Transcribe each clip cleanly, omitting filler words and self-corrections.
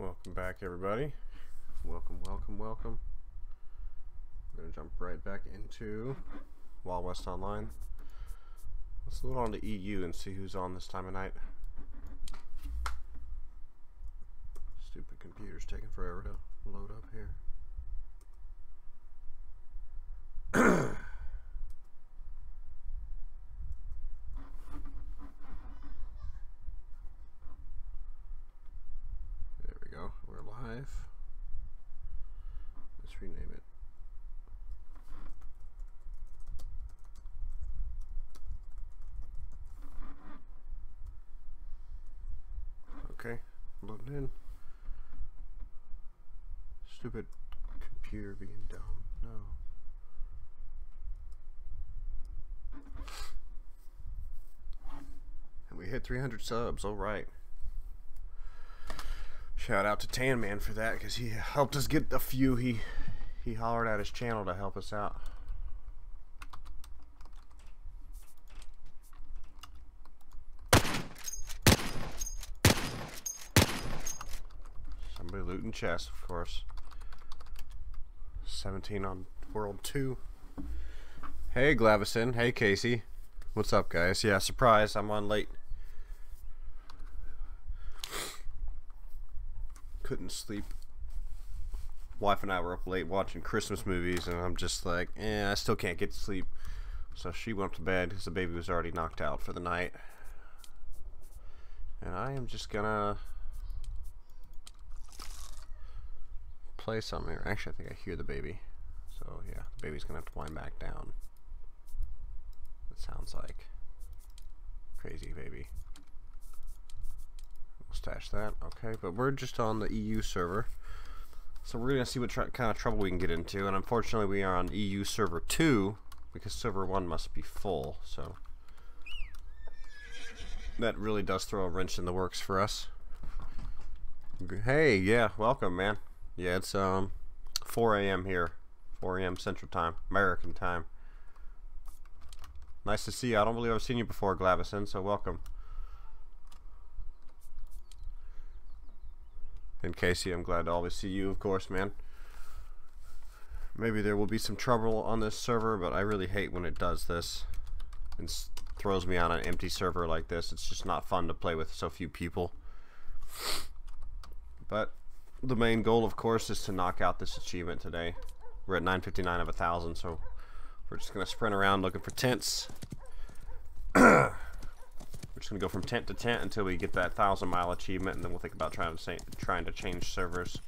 Welcome back, everybody. Welcome. We're going to jump right back into Wild West Online. Let's load on to EU and see who's on this time of night. Stupid computer's taking forever to load up here. There we go. We're live. Let's rename it. Okay, loading in. Stupid computer being dumb. No. And we hit 300 subs. All right. Shout out to Tan Man for that, because he helped us get a few. He hollered at his channel to help us out. Somebody looting chests, of course. 17 on World 2. Hey, Glavison. Hey, Casey. What's up, guys? Yeah, surprise. I'm on late. Couldn't sleep. Wife and I were up late watching Christmas movies, and I'm just like, I still can't get to sleep. So she went to bed because the baby was already knocked out for the night. And I am just gonna play something here. Actually, I think I hear the baby. So yeah, the baby's gonna have to wind back down. It sounds like crazy baby. We'll stash that. Okay, but we're just on the EU server, so we're gonna see what kind of trouble we can get into. And unfortunately, we are on EU server 2 because server 1 must be full. So that really does throw a wrench in the works for us. Hey, yeah, welcome, man. Yeah, it's 4 a.m. here, 4 a.m. Central Time, American Time. Nice to see you. I don't believe I've seen you before, Glavison, so welcome. And Casey, I'm glad to always see you, of course, man. Maybe there will be some trouble on this server, but I really hate when it does this and throws me on an empty server like this. It's just not fun to play with so few people. But the main goal, of course, is to knock out this achievement today. We're at 959 of 1,000, so we're just going to sprint around looking for tents. We're just going to go from tent to tent until we get that 1,000-mile achievement, and then we'll think about trying to change servers.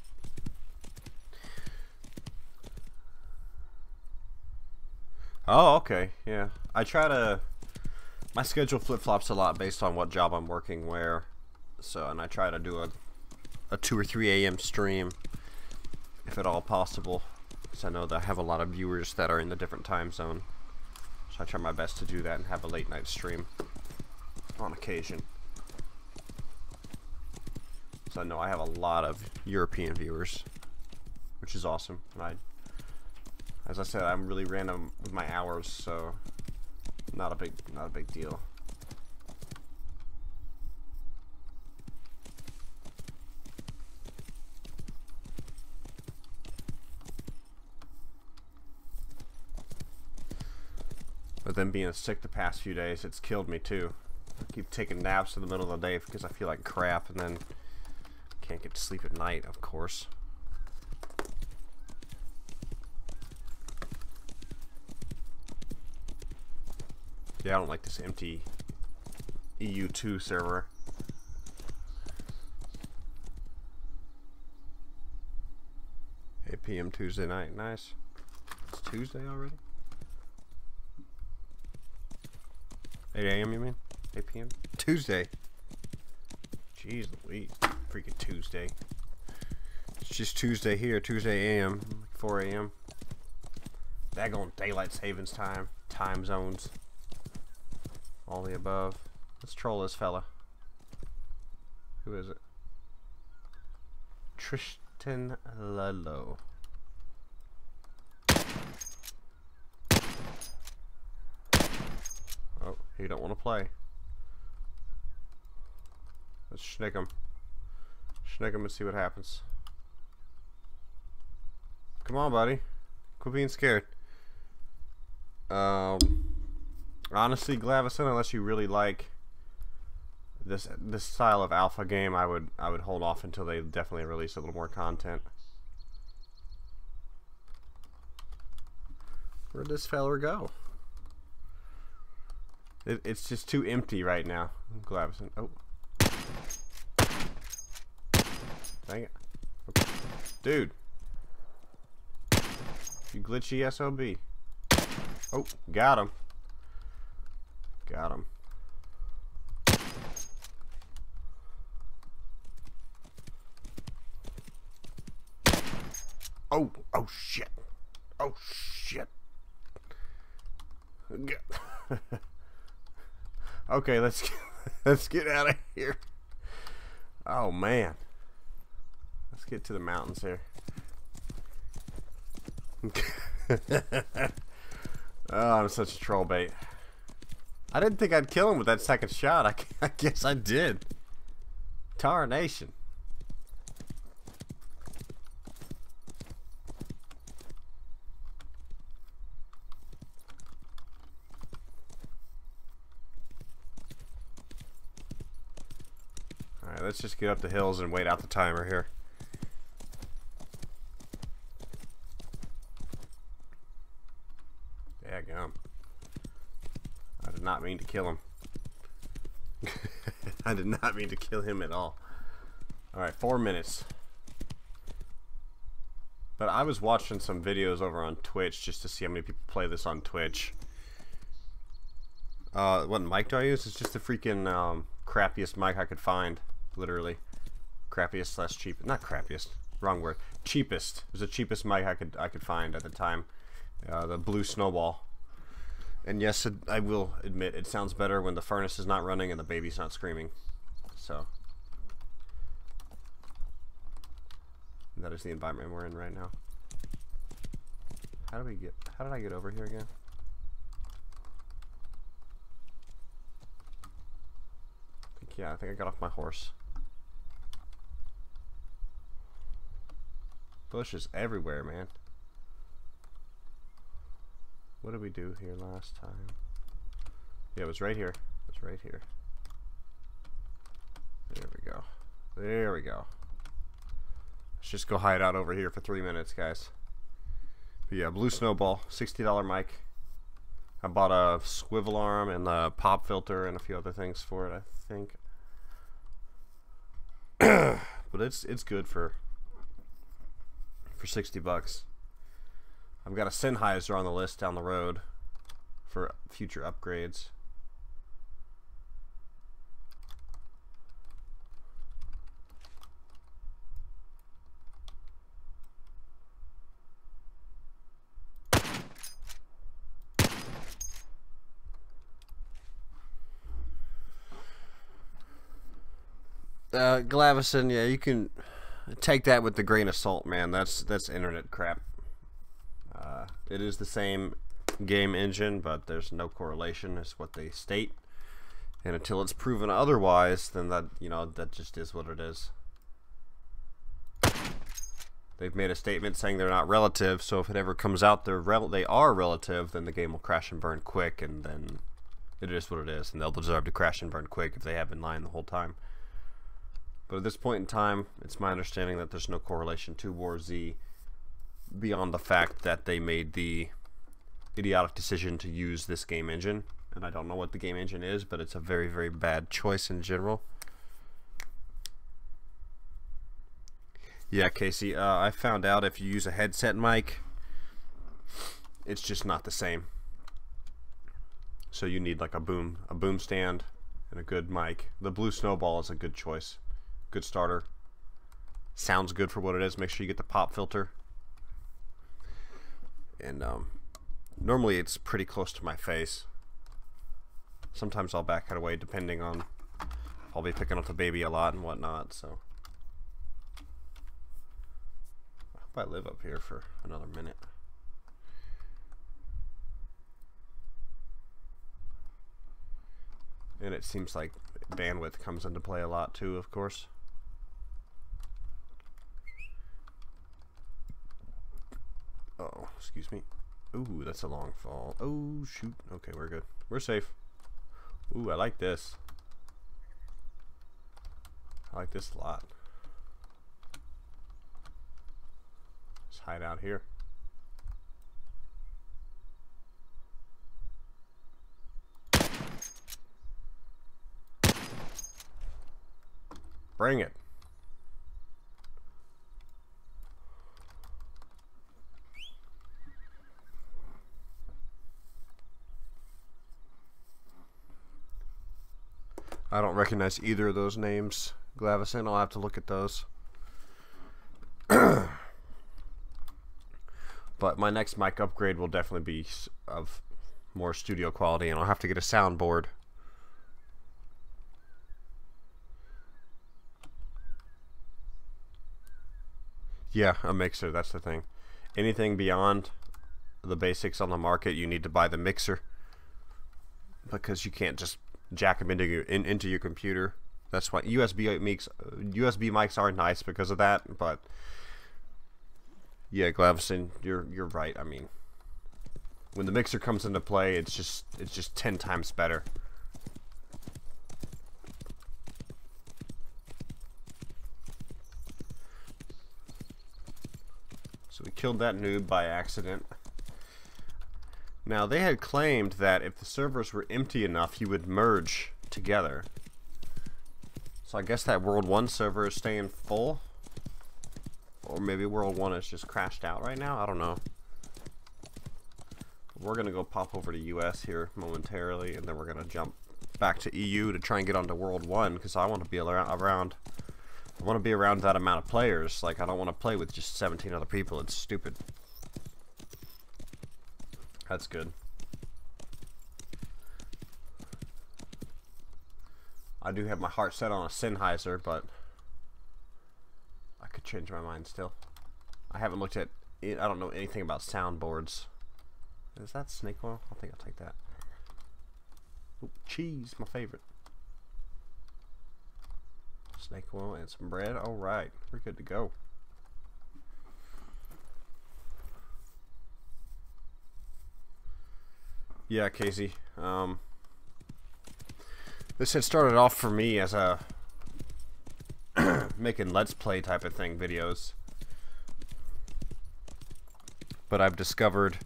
Oh, okay, yeah. My schedule flip-flops a lot based on what job I'm working where. So, and I try to do a 2 or 3 a.m. stream, if at all possible, because I know that I have a lot of viewers that are in the different time zone. So I try my best to do that and have a late night stream on occasion. So I know I have a lot of European viewers, which is awesome. And as I said, I'm really random with my hours, so not a big deal. But then being sick the past few days, it's killed me too. I keep taking naps in the middle of the day because I feel like crap, and then can't get to sleep at night, of course. Yeah, I don't like this empty EU2 server. 8 p.m. Tuesday night. Nice. It's Tuesday already? 8 a.m. you mean? 8 p.m.? Tuesday. Jeez Louise. Freaking Tuesday. It's just Tuesday here. Tuesday a.m. 4 a.m. Daggone daylight savings time. Time zones. All the above. Let's troll this fella. Who is it? Tristan Lalo. Oh, he don't want to play. Let's schnick him. Snag him and see what happens. Come on, buddy. Quit being scared. Honestly, Glavison, unless you really like this style of alpha game, I would hold off until they definitely release a little more content. Where'd this feller go? It's just too empty right now. Glavison. Oh. Dang it. Okay. Dude. You glitchy SOB. Oh, got him. Got him. Oh, oh shit. Oh shit. Okay, let's get out of here. Oh man. Let's get to the mountains here. Oh, I'm such a troll bait. I didn't think I'd kill him with that second shot. I guess I did. Tarnation. Alright, let's just get up the hills and wait out the timer here. Daggum. I did not mean to kill him. I did not mean to kill him at all. Alright, 4 minutes. But I was watching some videos over on Twitch just to see how many people play this on Twitch. What mic do I use? It's just the freaking crappiest mic I could find. Literally. Crappiest slash cheap. Not crappiest. Wrong word. Cheapest. It was the cheapest mic I could find at the time. The Blue Snowball. And yes, I will admit, it sounds better when the furnace is not running and the baby's not screaming. So that is the environment we're in right now. How did I get over here again? I think I got off my horse. Bushes everywhere, man. What did we do here last time? Yeah, it was right here. It was right here. There we go. There we go. Let's just go hide out over here for 3 minutes, guys. But yeah, Blue Snowball, $60 mic. I bought a swivel arm and a pop filter and a few other things for it, I think. But it's good for 60 bucks. I've got a Sennheiser on the list down the road for future upgrades. Glavison, yeah, you can take that with a grain of salt, man. That's internet crap. It is the same game engine, but there's no correlation, is what they state. And until it's proven otherwise, then that, you know, that just is what it is. They've made a statement saying they're not relative, so if it ever comes out they are relative, then the game will crash and burn quick, and then it is what it is, and they'll deserve to crash and burn quick if they have been lying the whole time. But at this point in time, it's my understanding that there's no correlation to War Z beyond the fact that they made the idiotic decision to use this game engine. And I don't know what the game engine is, but it's a very, very bad choice in general. Yeah, Casey, I found out if you use a headset mic, it's just not the same. So you need like a boom stand and a good mic. The Blue Snowball is a good choice. Good starter. Sounds good for what it is. Make sure you get the pop filter. And normally it's pretty close to my face. Sometimes I'll back it away depending on if I'll be picking up the baby a lot and whatnot. So I hope I live up here for another minute. And it seems like bandwidth comes into play a lot too, of course. excuse me. Ooh, that's a long fall. Oh, shoot. Okay, we're good. We're safe. Ooh, I like this. I like this a lot. Let's hide out here. Bring it. I don't recognize either of those names, Glavison. I'll have to look at those. But my next mic upgrade will definitely be of more studio quality, and I'll have to get a soundboard. Yeah, a mixer, that's the thing. Anything beyond the basics on the market, you need to buy the mixer, because you can't just jack them into your computer. That's why USB mics are nice because of that. But yeah, Glavison, you're right. I mean, when the mixer comes into play, it's just 10 times better. So we killed that noob by accident. Now, they had claimed that if the servers were empty enough, you would merge together. So I guess that World 1 server is staying full. Or maybe World 1 is just crashed out right now. I don't know. We're going to go pop over to US here momentarily, and then we're going to jump back to EU to try and get onto World 1, because I want to be around. I want to be around that amount of players. Like, I don't want to play with just 17 other people. It's stupid. That's good. I do have my heart set on a Sennheiser, but I could change my mind still. I haven't looked at it. I don't know anything about soundboards. Is that snake oil? I think I'll take that. Ooh, cheese, my favorite. Snake oil and some bread. All right, we're good to go. Yeah, Casey. This had started off for me as a making Let's Play type of thing videos. But I've discovered...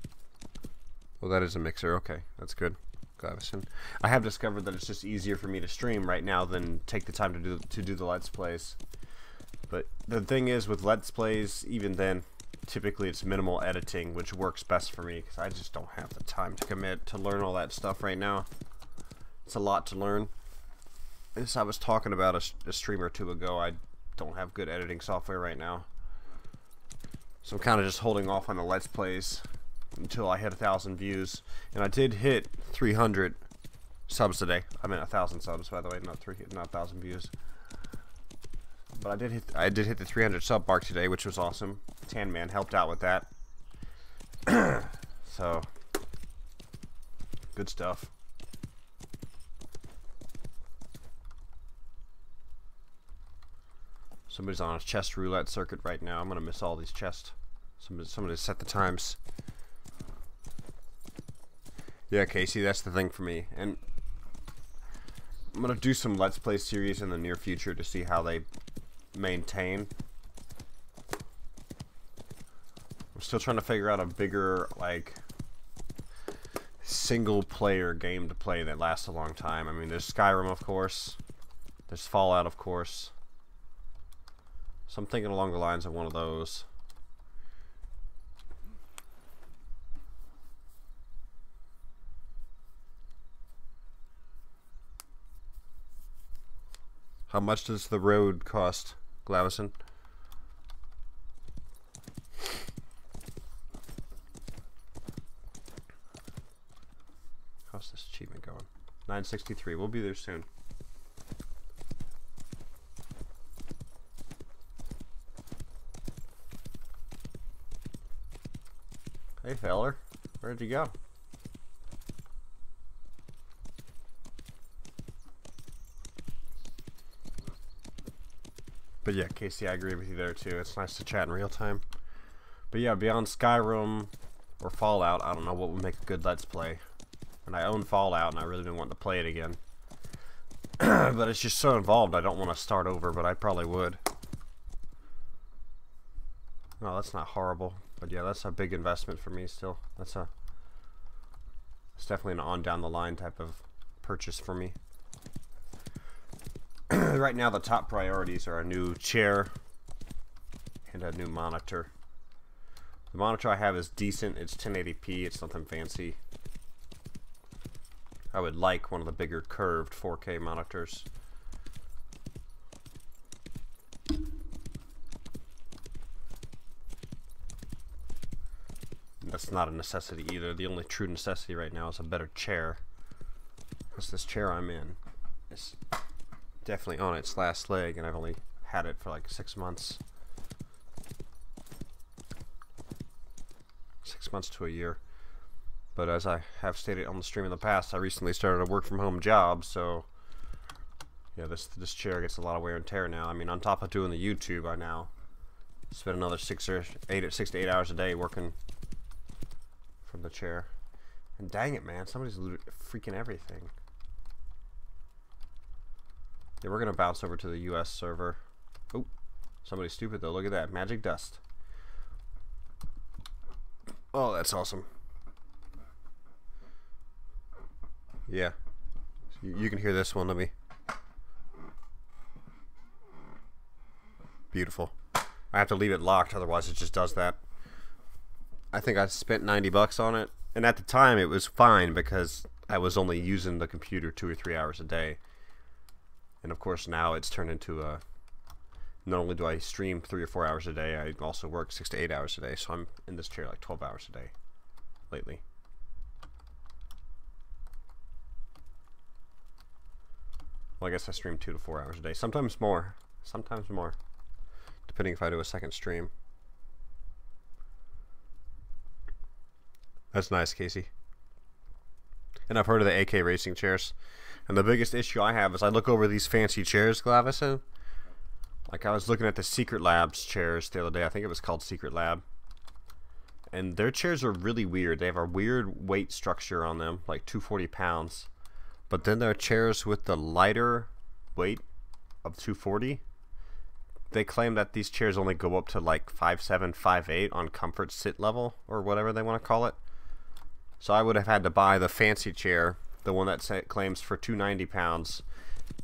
Well, that is a mixer. Okay, that's good. Glavison. I have discovered that it's just easier for me to stream right now than take the time to do the Let's Plays. But the thing is, with Let's Plays, even then, typically it's minimal editing, which works best for me, because I just don't have the time to commit to learn all that stuff right now. It's a lot to learn. As I was talking about a stream or two ago, I don't have good editing software right now. So I'm kind of just holding off on the Let's Plays until I hit 1,000 views. And I did hit 300 subs today. I meant 1,000 subs, by the way, not 1,000 views. But I did hit the 300 sub mark today, which was awesome. Tan Man helped out with that. So, good stuff. Somebody's on a chest roulette circuit right now. I'm gonna miss all these chests. Somebody set the times. Yeah, Casey, that's the thing for me. And I'm gonna do some Let's Play series in the near future to see how they maintain. I'm still trying to figure out a bigger, like, single player game to play that lasts a long time. I mean, there's Skyrim, of course. There's Fallout, of course. So I'm thinking along the lines of one of those. How much does the road cost, Glavison? How's this achievement going? 963. We'll be there soon. Hey, feller. Where'd you go? But yeah, Casey, I agree with you there too. It's nice to chat in real time. But yeah, beyond Skyrim, or Fallout. I don't know what would make a good Let's Play. And I own Fallout, and I really didn't want to play it again. But it's just so involved, I don't want to start over, but I probably would. No, that's not horrible. But yeah, that's a big investment for me still. It's definitely an on down the line type of purchase for me. Right now the top priorities are a new chair and a new monitor. The monitor I have is decent. It's 1080p. It's nothing fancy. I would like one of the bigger curved 4K monitors. That's not a necessity either. The only true necessity right now is a better chair. Because this chair I'm in is definitely on its last leg, and I've only had it for like 6 months. 6 months to a year. But as I have stated on the stream in the past, I recently started a work from home job, so yeah, this chair gets a lot of wear and tear now. I mean, on top of doing the YouTube, I now spend another 6 to 8 hours a day working from the chair. And dang it, man, somebody's looted freaking everything. Yeah, we're gonna bounce over to the US server. Oh, somebody's stupid though. Look at that, magic dust. Oh, that's awesome. Yeah, you can hear this one. Let me. Beautiful. I have to leave it locked, otherwise it just does that. I think I spent 90 bucks on it, and at the time it was fine because I was only using the computer 2 or 3 hours a day. And of course now it's turned into a, not only do I stream 3 or 4 hours a day, I also work 6 to 8 hours a day, so I'm in this chair like 12 hours a day lately. Well, I guess I stream 2 to 4 hours a day, sometimes more, depending if I do a second stream. That's nice, Casey. And I've heard of the AK racing chairs. And the biggest issue I have is I look over these fancy chairs, Glavison. Like I was looking at the Secret Labs chairs the other day. I think it was called Secret Lab. And their chairs are really weird. They have a weird weight structure on them, like 240 pounds. But then there are chairs with the lighter weight of 240. They claim that these chairs only go up to like 5'7", 5'8" on comfort sit level, or whatever they want to call it. So I would have had to buy the fancy chair, the one that claims for 290 pounds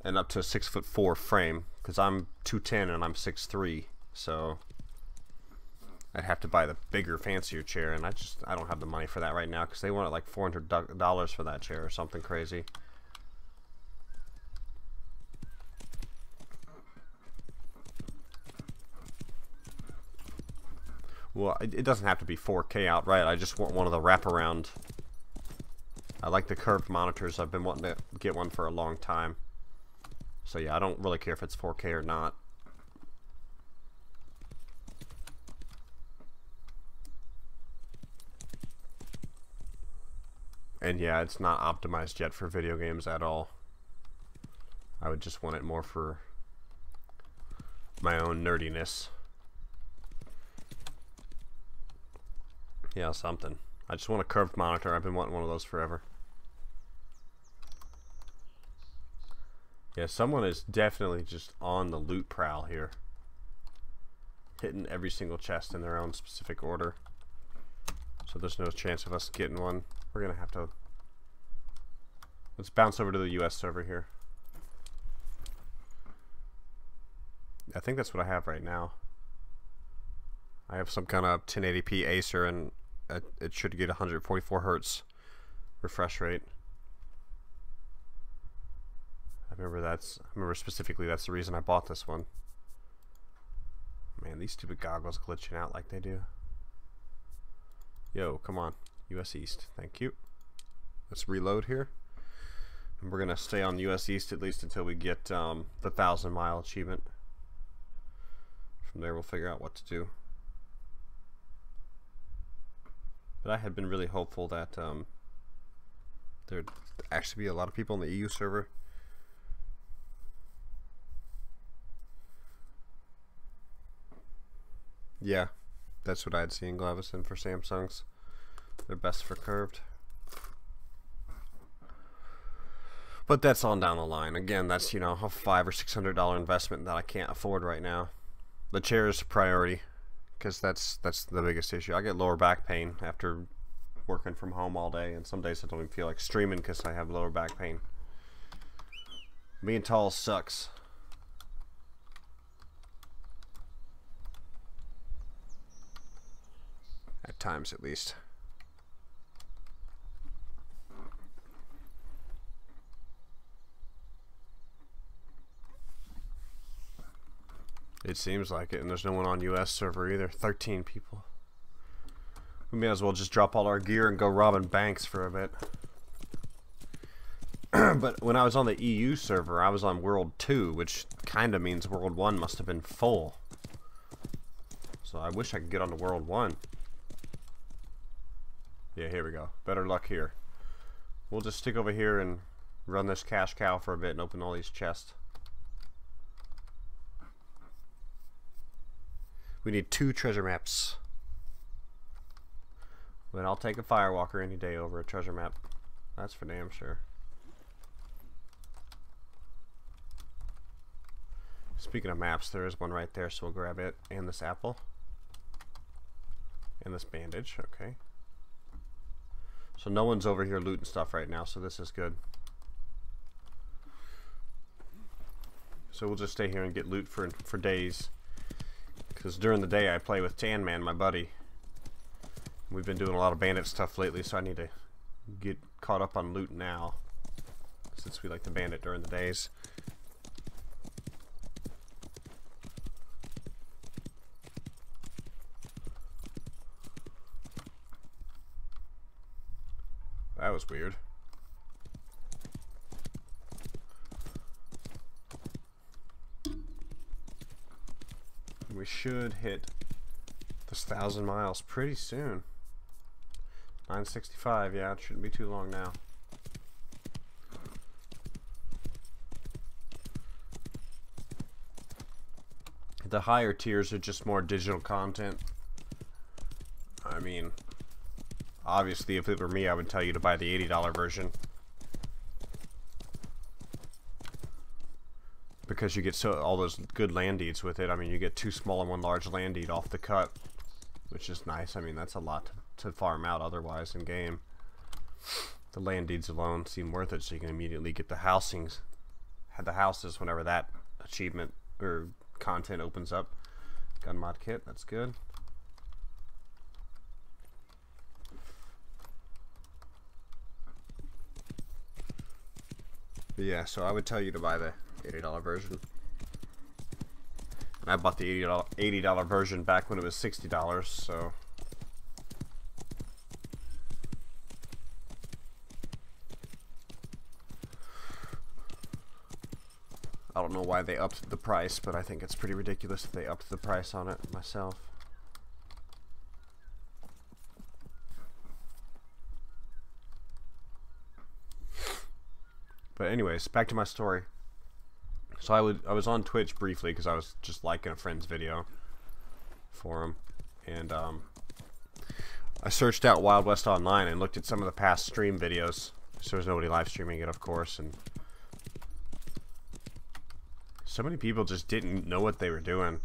and up to a 6'4" frame, because I'm 210 and I'm 6'3", so I'd have to buy the bigger, fancier chair, and I don't have the money for that right now because they want like $400 for that chair or something crazy. Well, it doesn't have to be 4K outright. I just want one of the wraparound. I like the curved monitors. I've been wanting to get one for a long time. So yeah, I don't really care if it's 4K or not. And yeah, it's not optimized yet for video games at all. I would just want it more for my own nerdiness. Yeah, something. I just want a curved monitor. I've been wanting one of those forever. Yeah, someone is definitely just on the loot prowl here. Hitting every single chest in their own specific order. So there's no chance of us getting one. We're gonna have to... Let's bounce over to the US server here. I think that's what I have right now. I have some kind of 1080p Acer, and it should get 144 hertz refresh rate. I remember specifically that's the reason I bought this one. Man, these stupid goggles glitching out like they do. Yo, come on. US East. Thank you. Let's reload here. And we're going to stay on US East at least until we get the 1,000-mile achievement. From there, we'll figure out what to do. But I had been really hopeful that there'd actually be a lot of people on the EU server. Yeah, that's what I'd seen, Glavison, for Samsung's. They're best for curved. But that's on down the line. Again, that's, you know, a $500 or $600 investment that I can't afford right now. The chair is a priority because that's the biggest issue. I get lower back pain after working from home all day, and some days I don't even feel like streaming because I have lower back pain. Being tall sucks. At times, at least. It seems like it, and there's no one on US server either. 13 people. We may as well just drop all our gear and go robbing banks for a bit. But when I was on the EU server, I was on World 2, which kind of means World 1 must have been full. So I wish I could get onto World 1. Yeah, here we go. Better luck here. We'll just stick over here and run this cash cow for a bit and open all these chests. We need 2 treasure maps. But I'll take a Firewalker any day over a treasure map. That's for damn sure. Speaking of maps, there is one right there, so we'll grab it. And this apple. And this bandage, okay. So no one's over here looting stuff right now, so this is good. So we'll just stay here and get loot for days. Because during the day I play with Tan-Man, my buddy. We've been doing a lot of bandit stuff lately, so I need to get caught up on loot now. Since we like to bandit during the days. That was weird. We should hit this 1,000 miles pretty soon. 965, yeah, it shouldn't be too long now. The higher tiers are just more digital content. I mean, obviously, if it were me, I would tell you to buy the $80 version. Because you get all those good land deeds with it. I mean, you get 2 small and 1 large land deed off the cut, which is nice. I mean, that's a lot to farm out otherwise in game. The land deeds alone seem worth it, so you can immediately get the housings, the houses whenever that achievement or content opens up. Gun mod kit, that's good. But yeah, so I would tell you to buy the $80 version. And I bought the $80 version back when it was $60, so I don't know why they upped the price, but I think it's pretty ridiculous that they upped the price on it myself. But anyways, back to my story. So I was on Twitch briefly because I was just liking a friend's video for him, and I searched out Wild West Online and looked at some of the past stream videos. So there's nobody live streaming it, of course, and so many people just didn't know what they were doing.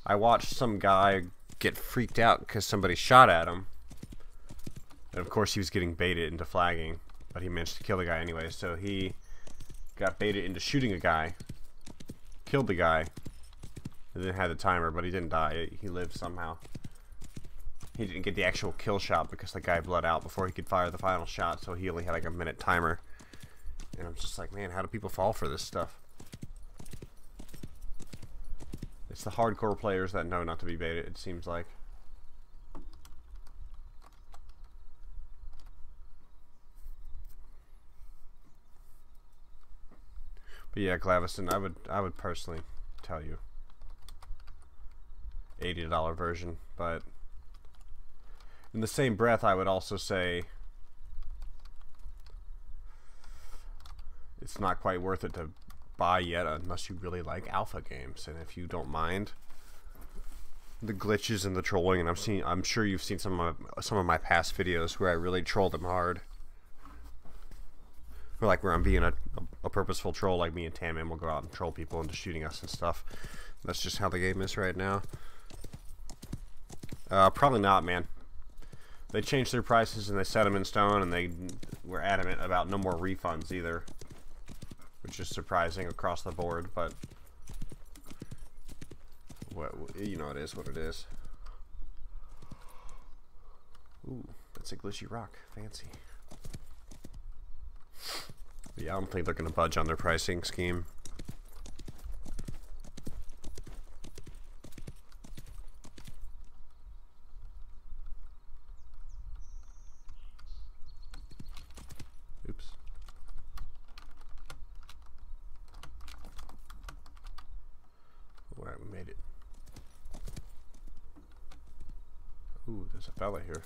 I watched some guy get freaked out because somebody shot at him, and of course he was getting baited into flagging, but he managed to kill the guy anyway. So he got baited into shooting a guy, killed the guy, and then had the timer, but he didn't die. He lived somehow. He didn't get the actual kill shot because the guy bled out before he could fire the final shot, so he only had like a minute timer. And I'm just like, man, how do people fall for this stuff? It's the hardcore players that know not to be baited, it seems like. But yeah, Glavison, I would personally tell you $80 version, but in the same breath I would also say it's not quite worth it to buy yet unless you really like alpha games, and if you don't mind the glitches and the trolling, and I'm sure you've seen some of my past videos where I really troll them hard. Or like where I'm being a purposeful troll, like me and Tammin will go out and troll people into shooting us and stuff. That's just how the game is right now. Probably not, man. They changed their prices and they set them in stone, and they were adamant about no more refunds either, which is surprising across the board, but you know, it is what it is. Ooh, that's a glitchy rock. Fancy. But yeah, I don't think they're going to budge on their pricing scheme. Oops. Alright, we made it. Ooh, there's a fella here.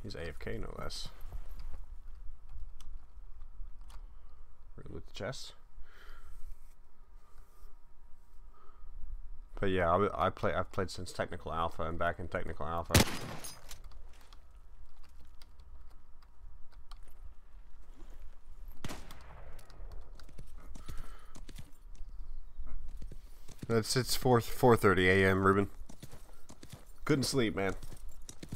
He's AFK, no less. We're gonna loot the chest. But yeah, I've played since Technical Alpha and back in Technical Alpha. It's 4:30 a.m. Ruben. Couldn't sleep, man.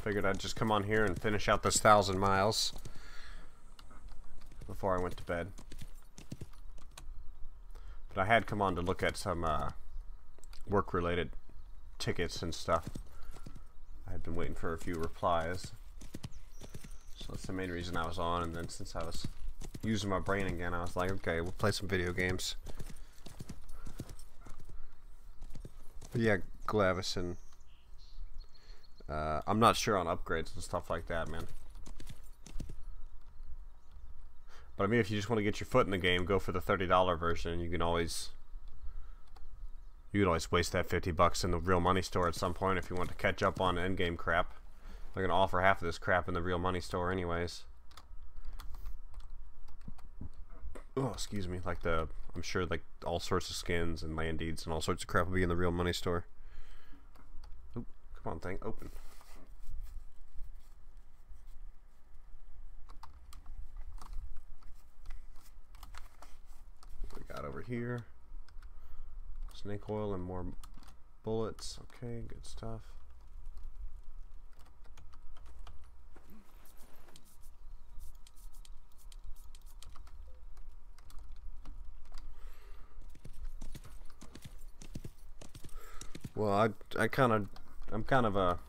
Figured I'd just come on here and finish out this 1,000 miles before I went to bed. But I had come on to look at some work-related tickets and stuff. I had been waiting for a few replies, so that's the main reason I was on. And then since I was using my brain again, I was like, okay, we'll play some video games. But yeah, Glavison. I'm not sure on upgrades and stuff like that, man. But I mean, if you just want to get your foot in the game, go for the $30 version. You can always waste that $50 in the real money store at some point if you want to catch up on endgame crap. They're gonna offer half of this crap in the real money store, anyways. Oh, excuse me. Like I'm sure like all sorts of skins and land deeds and all sorts of crap will be in the real money store. Oop, come on, thing, open. What we got over here? Snake oil and more bullets. Okay, good stuff. Well, I'm kind of a.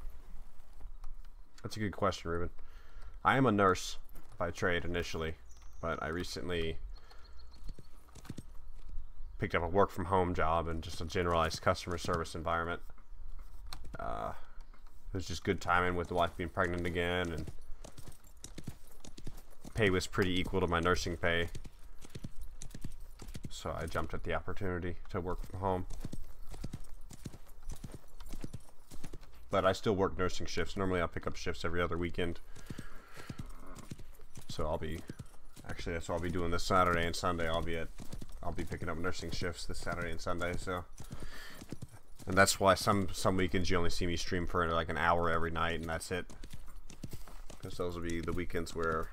That's a good question, Ruben. I am a nurse by trade initially, but I recently picked up a work from home job and just a generalized customer service environment. It was just good timing with the wife being pregnant again, and pay was pretty equal to my nursing pay, so I jumped at the opportunity to work from home. But I still work nursing shifts. Normally I'll pick up shifts every other weekend. So I'll be, actually that's what I'll be doing this Saturday and Sunday. I'll be picking up nursing shifts this Saturday and Sunday. So, and that's why some weekends you only see me stream for like an hour every night, and that's it. Because those will be the weekends where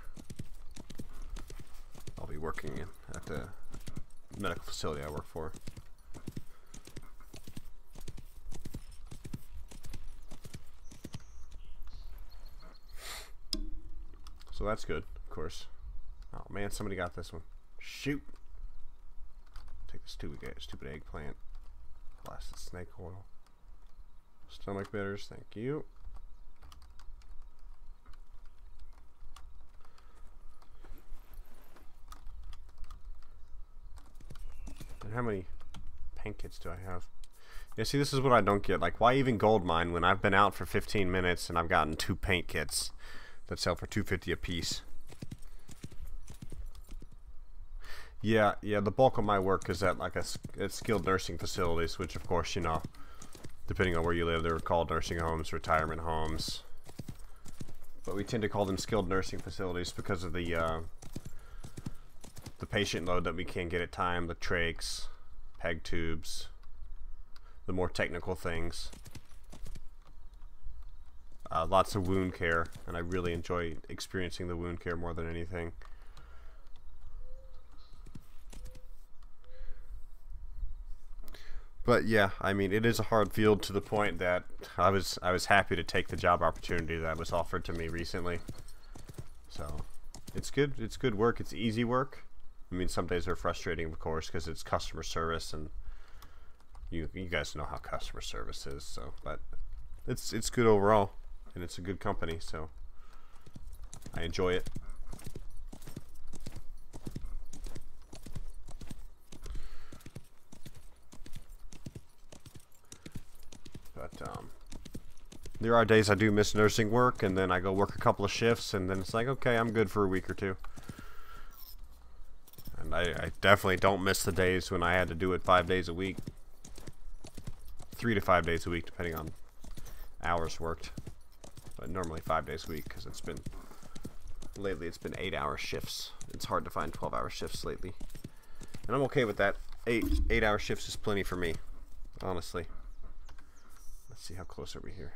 I'll be working at the medical facility I work for. So that's good, of course. Oh man, somebody got this one. Shoot! Take this stupid eggplant. Blasted snake oil. Stomach bitters, thank you. And how many paint kits do I have? Yeah, see, this is what I don't get. Like, why even gold mine when I've been out for 15 minutes and I've gotten 2 paint kits that sell for $2.50 a piece? Yeah, the bulk of my work is at like at skilled nursing facilities, which of course, you know, depending on where you live, they're called nursing homes, retirement homes. But we tend to call them skilled nursing facilities because of the patient load that we can't get at time, the trachs, peg tubes, the more technical things. Lots of wound care, and I really enjoy experiencing the wound care more than anything. But yeah, I mean, it is a hard field to the point that I was happy to take the job opportunity that was offered to me recently. So it's good. It's good work. It's easy work. I mean, some days are frustrating, of course, because it's customer service, and you guys know how customer service is. So, but it's good overall, and it's a good company. So I enjoy it. But there are days I do miss nursing work, and then I go work a couple of shifts, and then it's like, okay, I'm good for a week or two. And I definitely don't miss the days when I had to do it 5 days a week. 3 to 5 days a week, depending on hours worked. But normally 5 days a week, because lately it's been 8-hour shifts. It's hard to find 12-hour shifts lately. And I'm okay with that. 8-hour shifts is plenty for me, honestly. Let's see, how close are we here?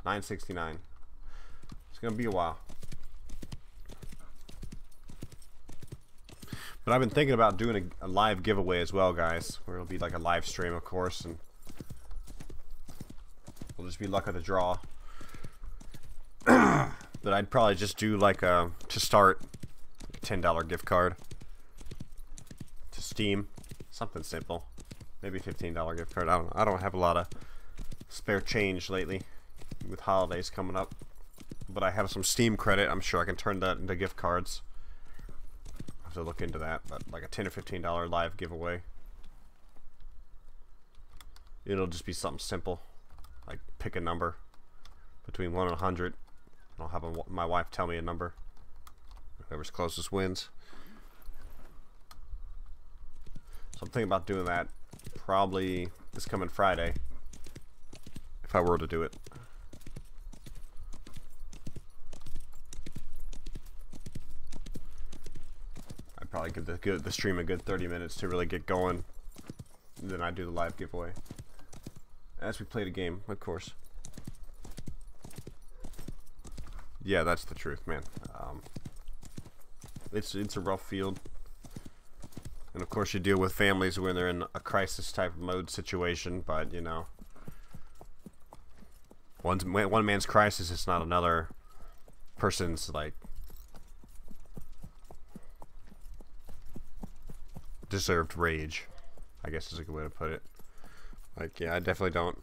9:69. It's gonna be a while. But I've been thinking about doing a live giveaway as well, guys, where it'll be like a live stream, of course, and it'll just be luck of the draw. But I'd probably just do like to start a $10 gift card to Steam, something simple. Maybe $15 gift card. I don't know. I don't have a lot of spare change lately with holidays coming up, but I have some Steam credit. I'm sure I can turn that into gift cards. I have to look into that, but like a $10 or $15 live giveaway. It'll just be something simple, like pick a number between 1 and 100. I'll have my wife tell me a number. Whoever's closest wins. So I'm thinking about doing that probably this coming Friday, if I were to do it. I'd probably give the stream a good 30 minutes to really get going, and then I'd do the live giveaway as we play the game, of course. Yeah, that's the truth, man. It's a rough field, and of course you deal with families when they're in a crisis type of mode situation. But you know, one man's crisis is not another person's like deserved rage, I guess is a good way to put it. Like, yeah, I definitely don't.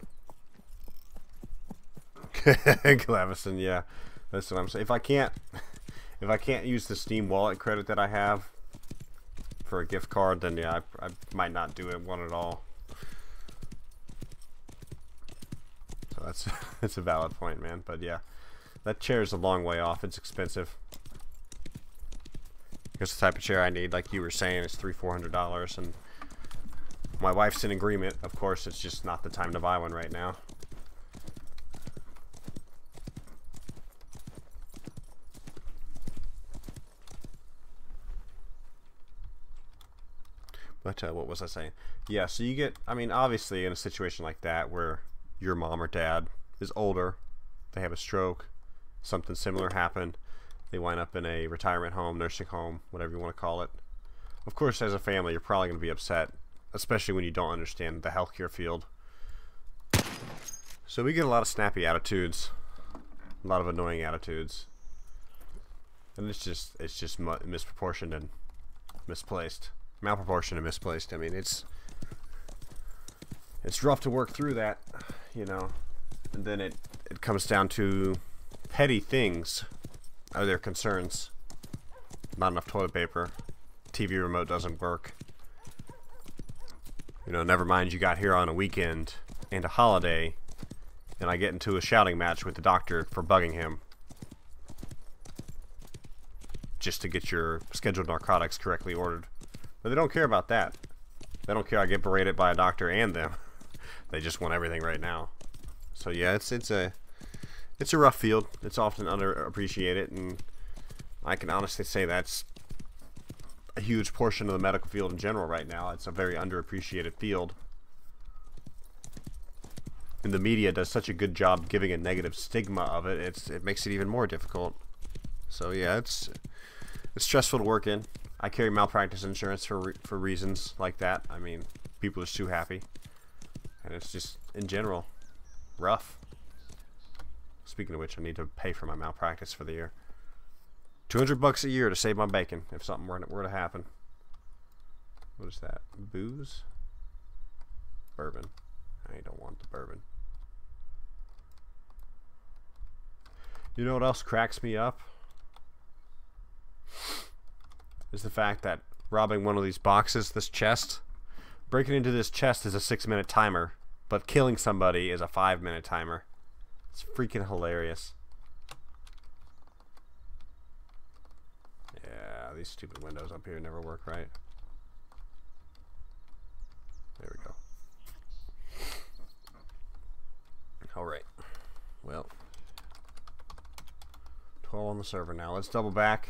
Clavison, yeah. That's what I'm saying. If I can't use the Steam wallet credit that I have for a gift card, then yeah, I might not do one at all. So that's a valid point, man. But yeah, that chair is a long way off. It's expensive. Because the type of chair I need, like you were saying, is $300-400, and my wife's in agreement. Of course, it's just not the time to buy one right now. But what was I saying? Yeah, so you get, I mean, obviously in a situation like that where your mom or dad is older, they have a stroke, something similar happened, they wind up in a retirement home, nursing home, whatever you want to call it. Of course, as a family, you're probably going to be upset, especially when you don't understand the healthcare field. So we get a lot of snappy attitudes, a lot of annoying attitudes, and it's just misproportioned and misplaced. Malproportioned and misplaced. I mean, it's rough to work through that, you know. And then it comes down to petty things are their concerns. Not enough toilet paper, TV remote doesn't work, you know, never mind you got here on a weekend and a holiday and I get into a shouting match with the doctor for bugging him just to get your scheduled narcotics correctly ordered. But they don't care about that. They don't care I get berated by a doctor and them. They just want everything right now. So yeah, it's a rough field. It's often underappreciated, and I can honestly say that's a huge portion of the medical field in general right now. It's a very underappreciated field. And the media does such a good job giving a negative stigma of it. It makes it even more difficult. So yeah, it's stressful to work in. I carry malpractice insurance for reasons like that. I mean, people are too happy, and it's just in general rough. Speaking of which, I need to pay for my malpractice for the year. $200 a year to save my bacon if something were to happen. What is that? Booze? Bourbon. I don't want the bourbon. You know what else cracks me up? Is the fact that robbing one of these boxes, this chest, breaking into this chest is a 6-minute timer, but killing somebody is a 5-minute timer. It's freaking hilarious. Yeah, these stupid windows up here never work right. There we go. Alright. Well, 12 on the server now. Let's double back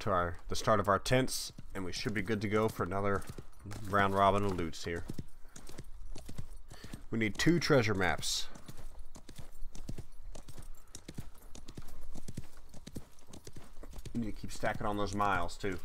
to the start of our tents, and we should be good to go for another round robin of loots here. We need 2 treasure maps. We need to keep stacking on those miles too.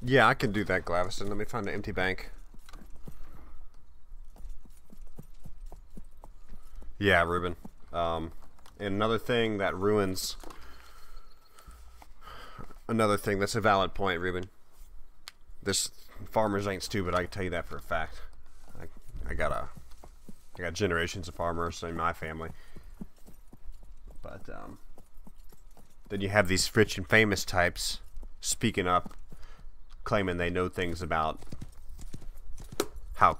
Yeah, I can do that, Glavison. Let me find an empty bank. Yeah, Ruben. And another thing that ruins... Another thing that's a valid point, Ruben. This farmers ain't stupid, I can tell you that for a fact. I got generations of farmers in my family. But, then you have these rich and famous types speaking up, claiming they know things about how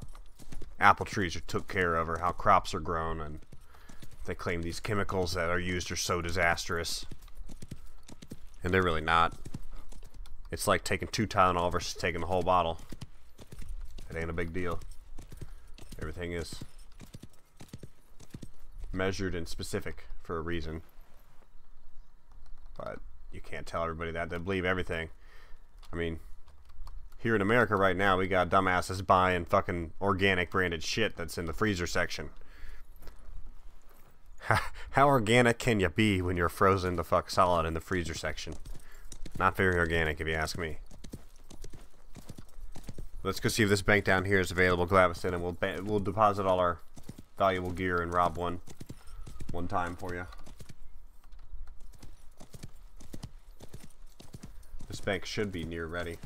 apple trees are took care of or how crops are grown, and they claim these chemicals that are used are so disastrous, and they're really not. It's like taking 2 Tylenol versus taking the whole bottle. It ain't a big deal. Everything is measured and specific for a reason, but you can't tell everybody that. They believe everything. I mean, here in America right now, we got dumbasses buying fucking organic branded shit that's in the freezer section. How organic can you be when you're frozen the fuck solid in the freezer section? Not very organic, if you ask me. Let's go see if this bank down here is available, Glavison, and we'll deposit all our valuable gear and rob one time for you. This bank should be near ready.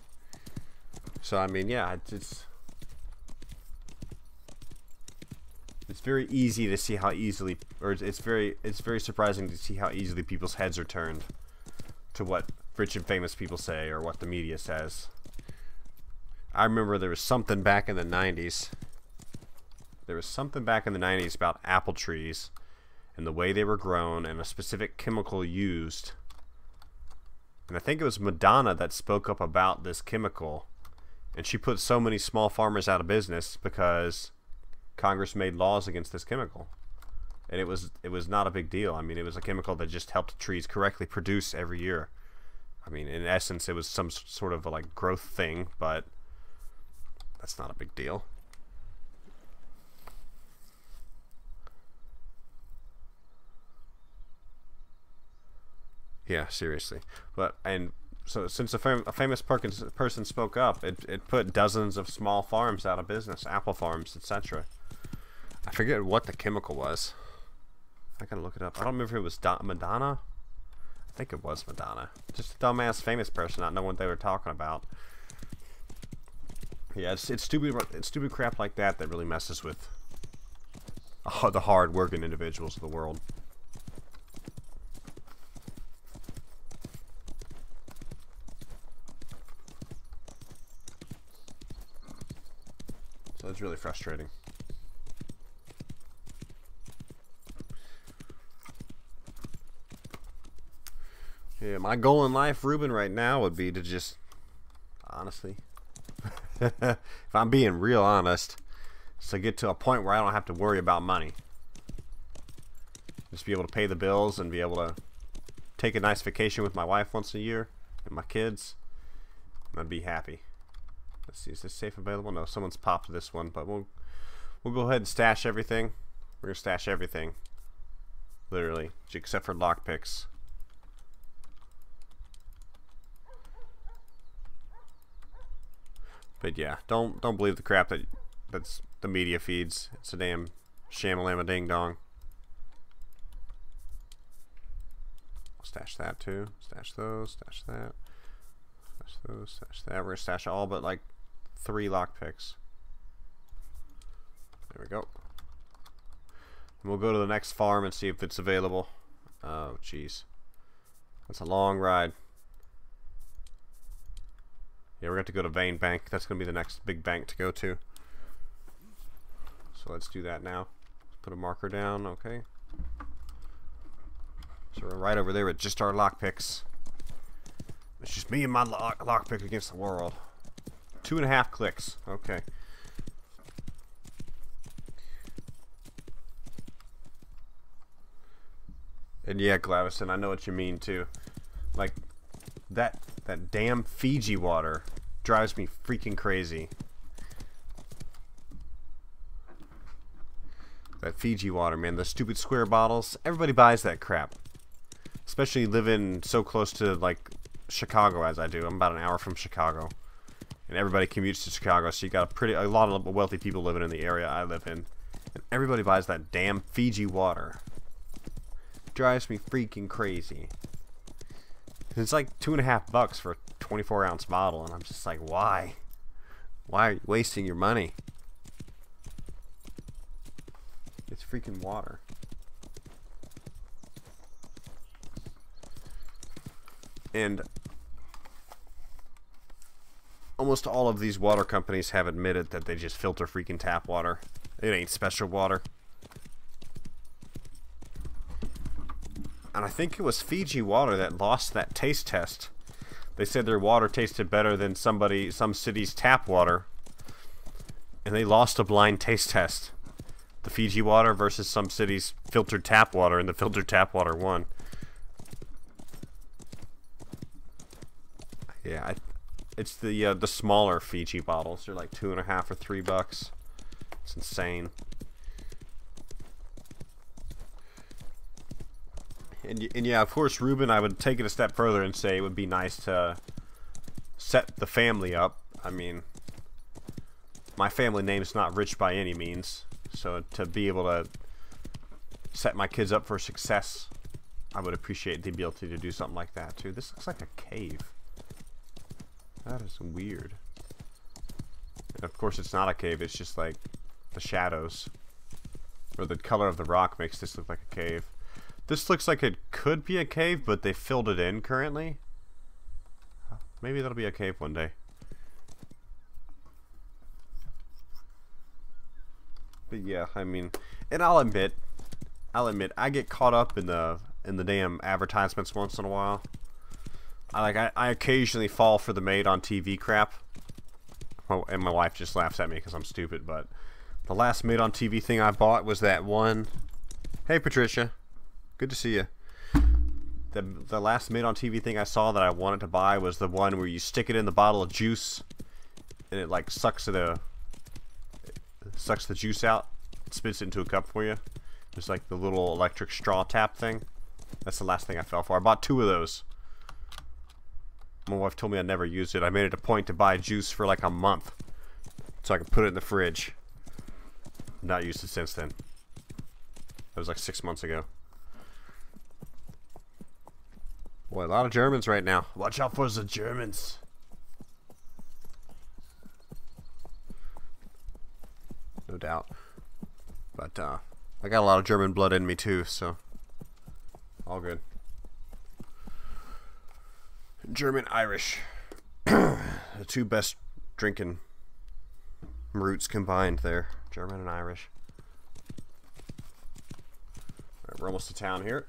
So I mean, yeah, it's very easy to see how easily, or it's very surprising to see how easily people's heads are turned to what rich and famous people say or what the media says. I remember there was something back in the 90s. There was something back in the 90s about apple trees and the way they were grown and a specific chemical used. And I think it was Madonna that spoke up about this chemical. And she put so many small farmers out of business because Congress made laws against this chemical. And it was not a big deal. I mean, it was a chemical that just helped trees correctly produce every year. I mean, in essence, it was some sort of a, like, growth thing, but that's not a big deal. Yeah, seriously. So since a famous person spoke up, it put dozens of small farms out of business, apple farms, etc. I forget what the chemical was. I gotta look it up. I don't remember if it was Madonna. I think it was Madonna. Just a dumbass famous person not knowing what they were talking about. Yeah, it's stupid crap like that that really messes with the hard-working individuals of the world. So it's really frustrating. Yeah, my goal in life, Ruben, right now would be to just, honestly, if I'm being real honest, is to get to a point where I don't have to worry about money. Just be able to pay the bills and be able to take a nice vacation with my wife once a year and my kids, and I'd be happy. Let's see, is this safe available? No, someone's popped this one, but we'll go ahead and stash everything. We're gonna stash everything, literally, except for lockpicks. But yeah, don't believe the crap that's the media feeds. It's a damn shamalama ding dong. I'll stash that too. Stash those. Stash that. Stash those. Stash that. We're gonna stash all but like 3 lockpicks. There we go. And we'll go to the next farm and see if it's available. Oh, jeez, that's a long ride. Yeah, we're going to go to Vein Bank. That's going to be the next big bank to go to. So let's do that now. Put a marker down. Okay. So we're right over there with just our lockpicks. It's just me and my lockpick against the world. 2.5 clicks. Okay. And yeah, Glavison, I know what you mean too. Like that damn Fiji water drives me freaking crazy. That Fiji water, man, the stupid square bottles. Everybody buys that crap. Especially living so close to like Chicago as I do. I'm about an hour from Chicago. And everybody commutes to Chicago, so you got a lot of wealthy people living in the area I live in. And everybody buys that damn Fiji water. Drives me freaking crazy. It's like $2.50 for a 24-ounce bottle, and I'm just like, why? Why are you wasting your money? It's freaking water. And almost all of these water companies have admitted that they just filter freaking tap water. It ain't special water. And I think it was Fiji water that lost that taste test. They said their water tasted better than some city's tap water. And they lost a blind taste test. The Fiji water versus some city's filtered tap water, and the filtered tap water won. Yeah, it's the smaller Fiji bottles. They're like $2.50 or $3. It's insane. And yeah, of course, Ruben, I would take it a step further and say it would be nice to set the family up. I mean, my family name's not rich by any means, so to be able to set my kids up for success, I would appreciate the ability to do something like that too. This looks like a cave. That is weird. And of course, it's not a cave. It's just like the shadows, or the color of the rock makes this look like a cave. This looks like it could be a cave, but they filled it in currently. Maybe that'll be a cave one day. But yeah, I mean, and I'll admit, I get caught up in the damn advertisements once in a while. I occasionally fall for the made on TV crap. Oh, and my wife just laughs at me because I'm stupid. But the last made on TV thing I bought was that one. Hey, Patricia. Good to see you. The last made on TV thing I saw that I wanted to buy was the one where you stick it in the bottle of juice and it like sucks the juice out, spits it into a cup for you. There's like the little electric straw tap thing. That's the last thing I fell for. I bought 2 of those. My wife told me I'd never use it. I made it a point to buy juice for like a month so I could put it in the fridge. Not used it since then. That was like 6 months ago. Boy, a lot of Germans right now. Watch out for the Germans. No doubt. But I got a lot of German blood in me too, so all good. German, Irish. The 2 best drinking roots combined there, German and Irish. All right, we're almost to town here.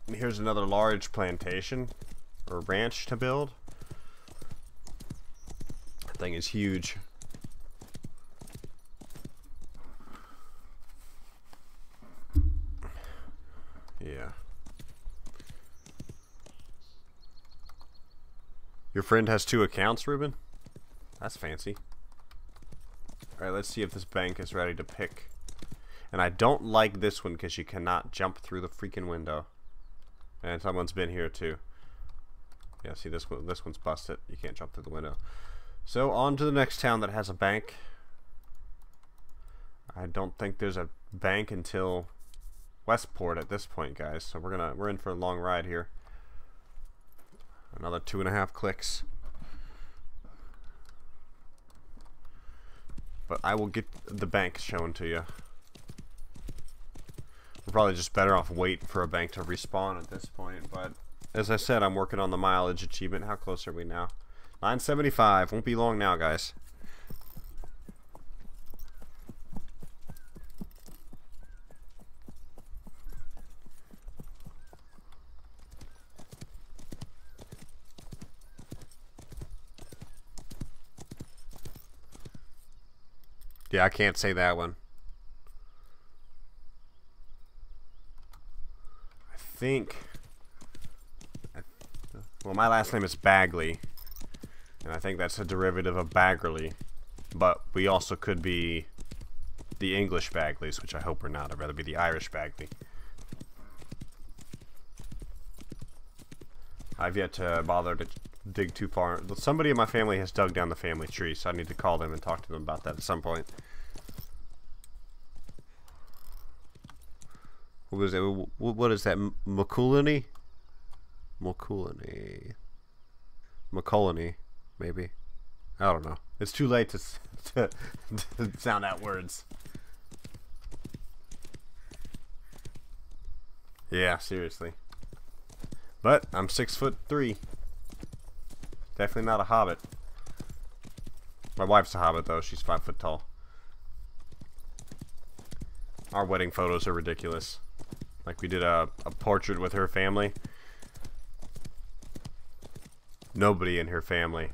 And here's another large plantation or ranch to build. That thing is huge. Yeah. Your friend has 2 accounts, Ruben? That's fancy. Alright, let's see if this bank is ready to pick. And I don't like this one because you cannot jump through the freaking window. And someone's been here too. Yeah, see this one's busted. You can't jump through the window. So on to the next town that has a bank. I don't think there's a bank until Westport at this point, guys. So we're in for a long ride here. Another 2.5 clicks. But I will get the bank shown to you. We're probably just better off waiting for a bank to respawn at this point. But as I said, I'm working on the mileage achievement. How close are we now? 975. Won't be long now, guys. Yeah, I can't say that one. I think... Well, my last name is Bagley. And I think that's a derivative of Baggerly. But we also could be the English Bagleys, which I hope we're not. I'd rather be the Irish Bagley. I've yet to bother to dig too far. Somebody in my family has dug down the family tree, so I need to call them and talk to them about that at some point. What was it? What is that? McCoolany? McCoolany, maybe. I don't know. It's too late to sound out words. Yeah, seriously. But I'm 6'3". Definitely not a hobbit. My wife's a hobbit though. She's 5 foot tall. Our wedding photos are ridiculous. Like we did a portrait with her family. Nobody in her family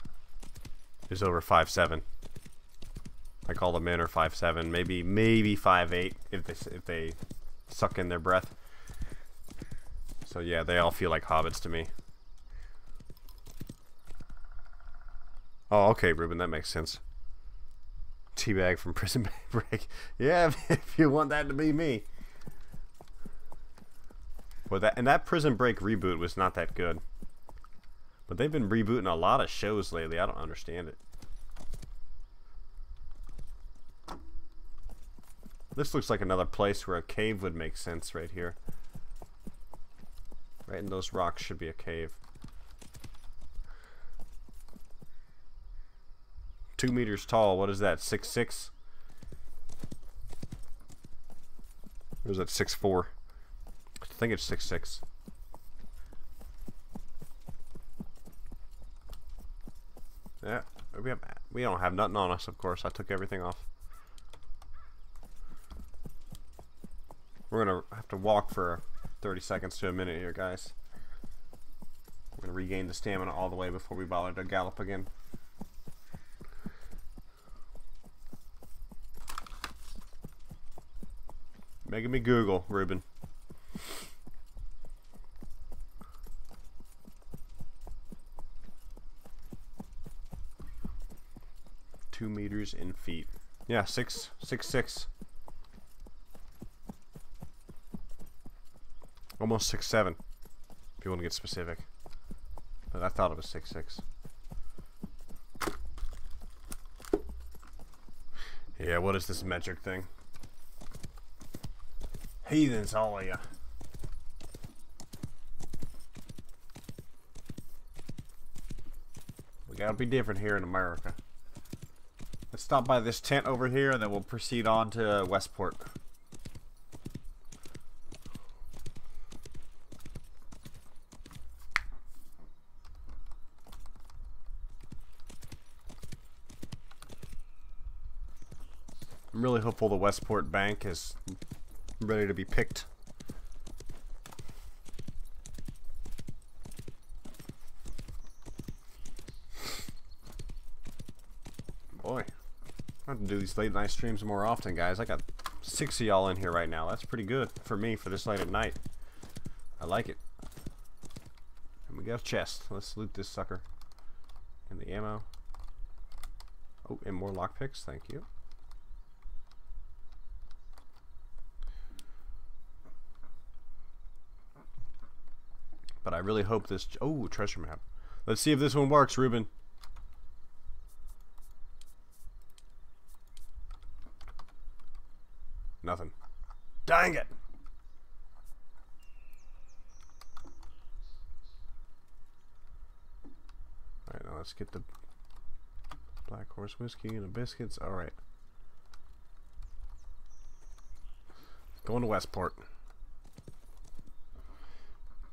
is over 5'7". Like all the men are 5'7", maybe 5'8" if they suck in their breath. So yeah, they all feel like hobbits to me. Oh, okay, Ruben, that makes sense. Teabag from Prison Break. Yeah, if you want that to be me. Well, that Prison Break reboot was not that good. But they've been rebooting a lot of shows lately. I don't understand it. This looks like another place where a cave would make sense right here. Right in those rocks should be a cave. 2 meters tall. What is that? 6'6"? Or is that 6'4"? I think it's 6'6". Yeah, we don't have nothing on us, of course. I took everything off. We're gonna have to walk for 30 seconds to a minute here, guys. We're gonna regain the stamina all the way before we bother to gallop again. Making me Google, Ruben. Two meters in feet. Yeah, 6'6". Almost 6'7", if you want to get specific. But I thought it was 6'6". Yeah, what is this metric thing? Heathens, all of ya. We gotta be different here in America. Let's stop by this tent over here and then we'll proceed on to Westport. I'm really hopeful the Westport Bank is ready to be picked. Boy, I have to do these late night streams more often, guys. I got 6 of y'all in here right now. That's pretty good for me for this late at night. I like it. And we got a chest. Let's loot this sucker. And the ammo. Oh, and more lockpicks. Thank you. But I really hope this... Oh, treasure map. Let's see if this one works, Ruben. Nothing. Dang it! Alright, now let's get the Black Horse Whiskey and the biscuits. Alright. Going to Westport.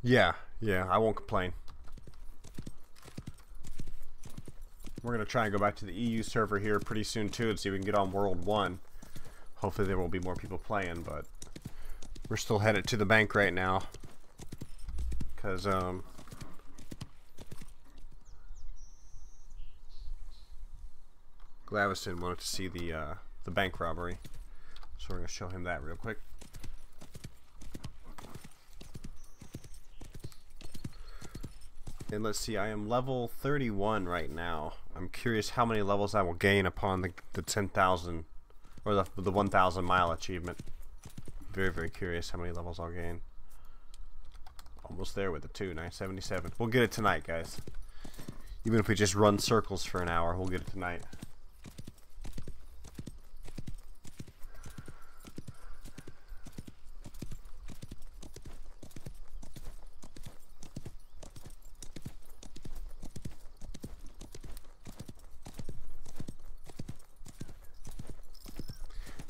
Yeah, I won't complain. We're going to try and go back to the EU server here pretty soon too and see if we can get on World 1. Hopefully there will be more people playing, but we're still headed to the bank right now. Because, Glavison wanted to see the bank robbery. So we're going to show him that real quick. And let's see, I am level 31 right now. I'm curious how many levels I will gain upon the 10,000 or the 1,000 mile achievement. Very, very curious how many levels I'll gain. Almost there with the 977. We'll get it tonight, guys. Even if we just run circles for an hour, we'll get it tonight.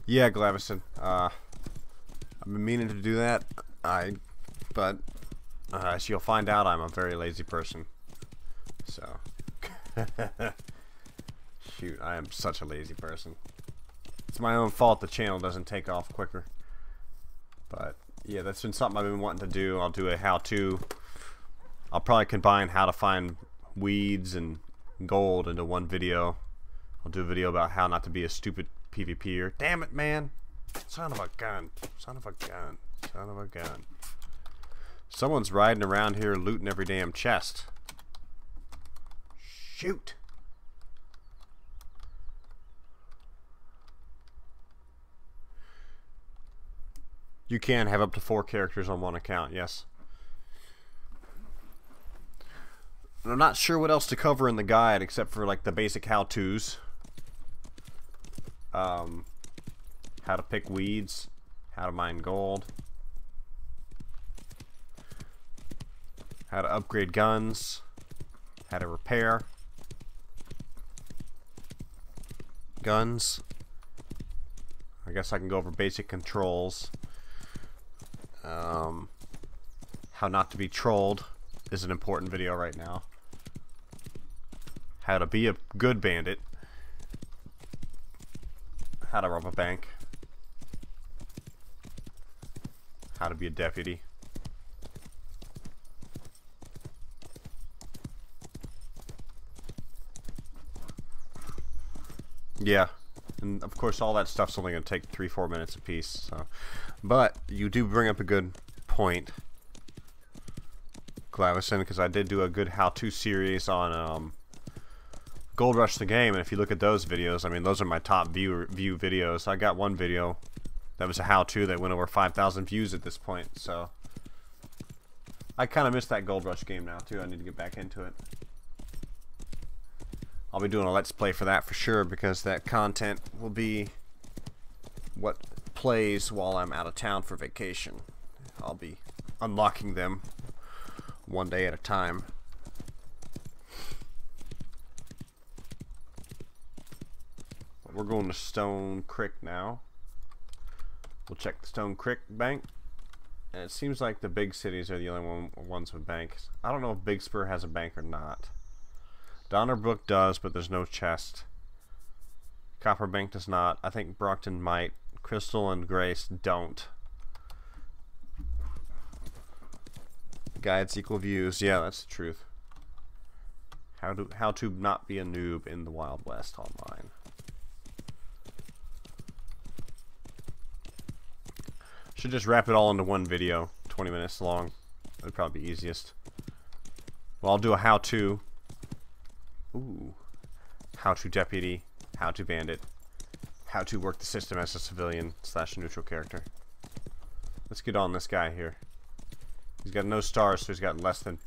Yeah, Glavison. I've been meaning to do that. But as you'll find out, I'm a very lazy person. So, shoot, I am such a lazy person. It's my own fault the channel doesn't take off quicker. But yeah, that's been something I've been wanting to do. I'll do a how-to. I'll probably combine how to find weeds and gold into one video. I'll do a video about how not to be a stupid PvPer. Damn it, man. Son of a gun. Son of a gun. Son of a gun. Someone's riding around here looting every damn chest. Shoot. You can have up to 4 characters on one account, yes. And I'm not sure what else to cover in the guide except for like the basic how-tos. How to pick weeds, how to mine gold, how to upgrade guns, how to repair guns. I guess I can go over basic controls. How not to be trolled is an important video right now. How to be a good bandit. How to rob a bank. How to be a deputy. Yeah, and of course all that stuff's only going to take 3-4 minutes a piece. So, but you do bring up a good point, Glavison, because I did do a good how-to series on Gold Rush the game, and if you look at those videos, I mean, those are my top view videos. I got one video that was a how-to that went over 5,000 views at this point, so I kind of missed that Gold Rush game now too. I need to get back into it. I'll be doing a Let's Play for that for sure, because that content will be what plays while I'm out of town for vacation. I'll be unlocking them one day at a time. We're going to Stone Creek now. We'll check the Stone Creek Bank. And it seems like the big cities are the only ones with banks. I don't know if Big Spur has a bank or not. Donnerbrook does, but there's no chest. Copper Bank does not. I think Brockton might. Crystal and Grace don't. Guides equal views. Yeah, that's the truth. How to not be a noob in the Wild West online. Should just wrap it all into one video, 20 minutes long. That'd probably be easiest. Well, I'll do a how-to. Ooh. How to deputy. How to bandit. How to work the system as a civilian / neutral character. Let's get on this guy here. He's got no stars, so he's got less than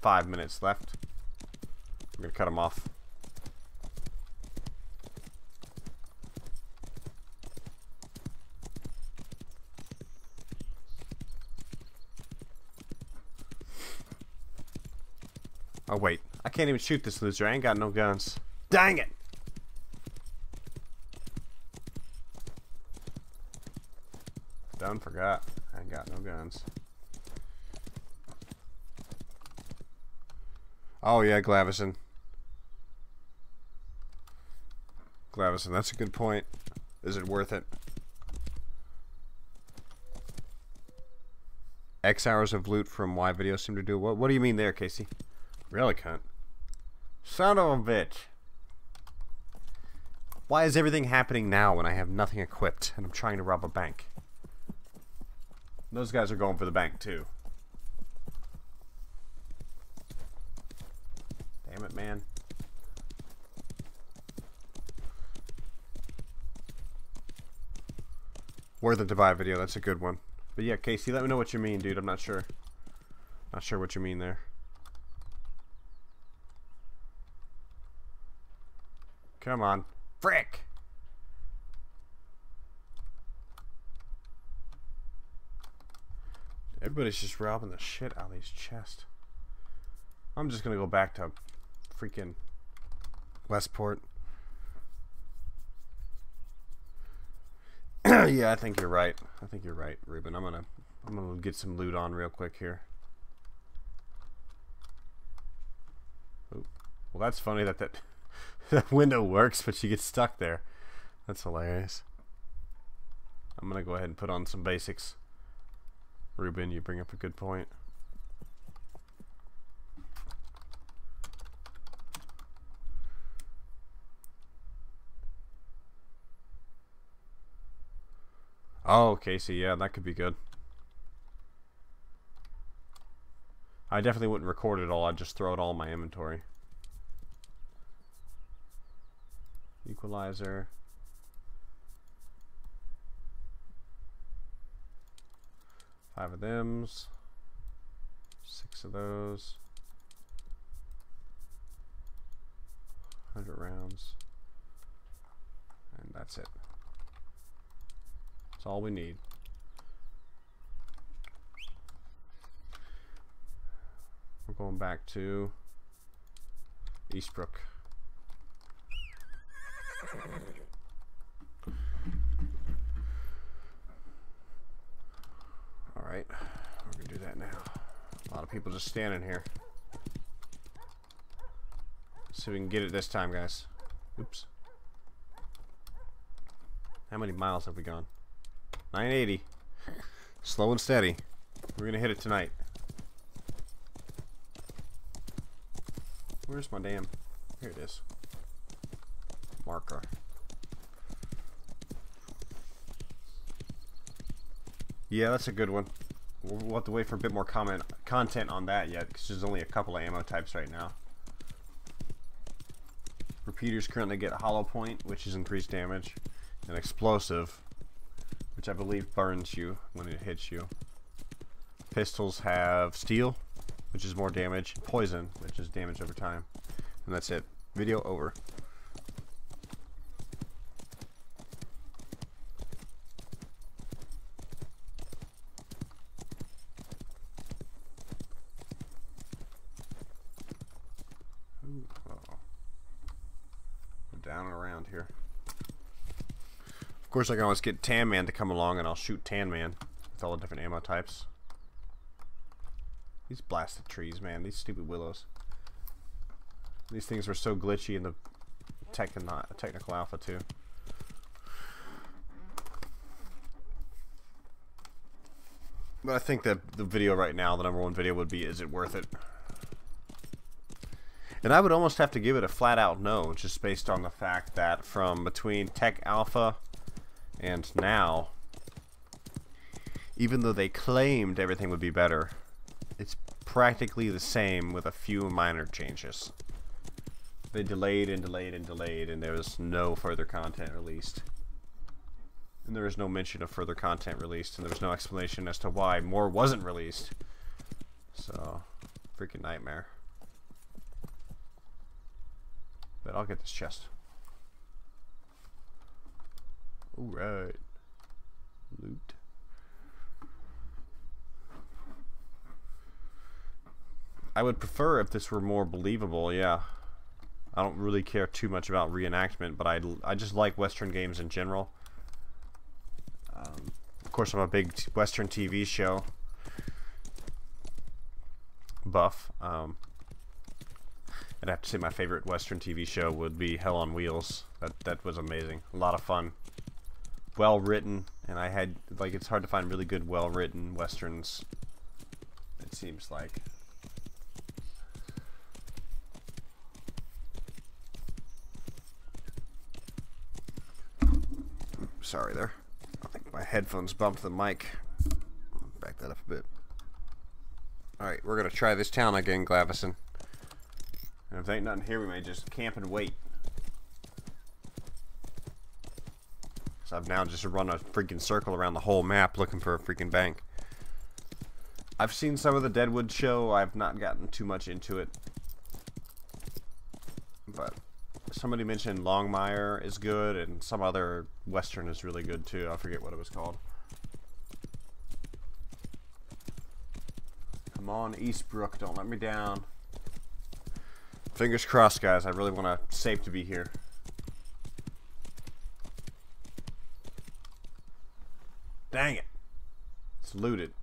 5 minutes left. I'm gonna cut him off. Oh wait, I can't even shoot this loser. I ain't got no guns. Dang it! Done forgot. I ain't got no guns. Oh yeah, Glavison. Glavison, that's a good point. Is it worth it? X hours of loot from Y videos seem to do. What do you mean there, Casey? Really, cunt. Son of a bitch. Why is everything happening now when I have nothing equipped and I'm trying to rob a bank? Those guys are going for the bank too. Damn it, man. Worth it to buy a video. That's a good one. But yeah, Casey, let me know what you mean, dude. I'm not sure. Not sure what you mean there. Come on. Frick! Everybody's just robbing the shit out of these chests. I'm just gonna go back to freaking Westport. Yeah, I think you're right. I think you're right, Ruben. I'm gonna get some loot on real quick here. Ooh. Well, that's funny that that window works, but she gets stuck there. That's hilarious. I'm gonna go ahead and put on some basics. Ruben, you bring up a good point. Oh, Casey, yeah, that could be good. I definitely wouldn't record it all. I'd just throw it all in my inventory. Equalizer. Five of thems. 6 of those. 100 rounds. And that's it. That's all we need. We're going back to Eastbrook. Alright, we're gonna do that now. A lot of people just standing here. See if we can get it this time, guys. Oops. How many miles have we gone? 980. Slow and steady. We're gonna hit it tonight. Where's my damn... Here it is. Marker. Yeah, that's a good one. We'll have to wait for a bit more content on that yet, because there's only a couple of ammo types right now. Repeaters currently get hollow point, which is increased damage, and explosive, which I believe burns you when it hits you. Pistols have steel, which is more damage, poison, which is damage over time. And that's it. Video over. Ooh, uh-oh. Down and around here. Of course, I can always get Tan Man to come along and I'll shoot Tan Man with all the different ammo types. These blasted trees, man. These stupid willows. These things were so glitchy in the technical alpha too. But I think that the video right now, the #1 video would be, is it worth it? And I would almost have to give it a flat out no, just based on the fact that from between Tech Alpha and now, even though they claimed everything would be better, it's practically the same with a few minor changes. They delayed and delayed and delayed, and there was no further content released. And there was no mention of further content released, and there was no explanation as to why more wasn't released. So, freaking nightmare. But I'll get this chest. Alright. Loot. I would prefer if this were more believable, yeah. I don't really care too much about reenactment, but I just like Western games in general. Of course, I'm a big Western TV show buff. I'd have to say my favorite Western TV show would be Hell on Wheels. That was amazing. A lot of fun. Well written, and I had, like, it's hard to find really good well written Westerns, it seems like. Sorry there. I think my headphones bumped the mic. Back that up a bit. Alright, we're going to try this town again, Glavison. And if there ain't nothing here, we may just camp and wait. So I've now just run a freaking circle around the whole map looking for a freaking bank. I've seen some of the Deadwood show. I've not gotten too much into it. But somebody mentioned Longmire is good, and some other Western is really good too. I forget what it was called. Come on, Eastbrook, don't let me down. Fingers crossed, guys. I really want a safe to be here. Dang it. It's looted.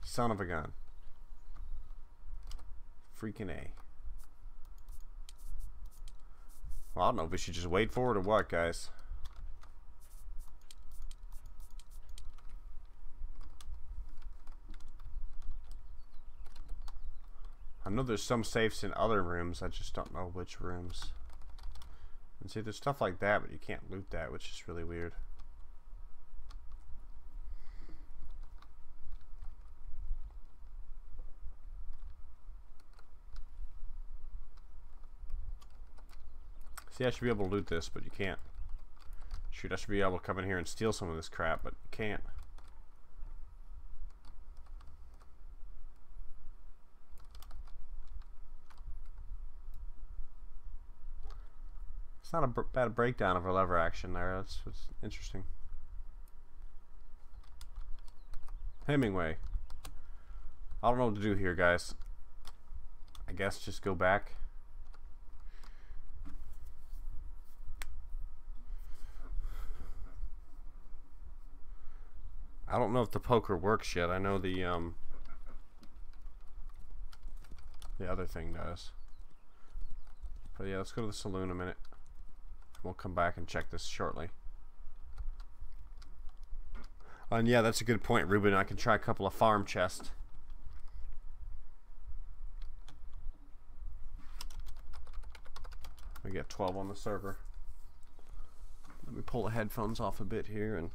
Son of a gun. Freaking A. Well, I don't know if we should just wait for it or what, guys. I know there's some safes in other rooms. I just don't know which rooms. And see, there's stuff like that, but you can't loot that, which is really weird. See, I should be able to loot this, but you can't. Shoot, I should be able to come in here and steal some of this crap, but you can't. It's not a bad breakdown of our lever action there. That's interesting. Hemingway. I don't know what to do here, guys. I guess just go back. I don't know if the poker works yet. I know the other thing does. But yeah, let's go to the saloon a minute. We'll come back and check this shortly. And yeah, that's a good point, Ruben. I can try a couple of farm chests. We got 12 on the server. Let me pull the headphones off a bit here. And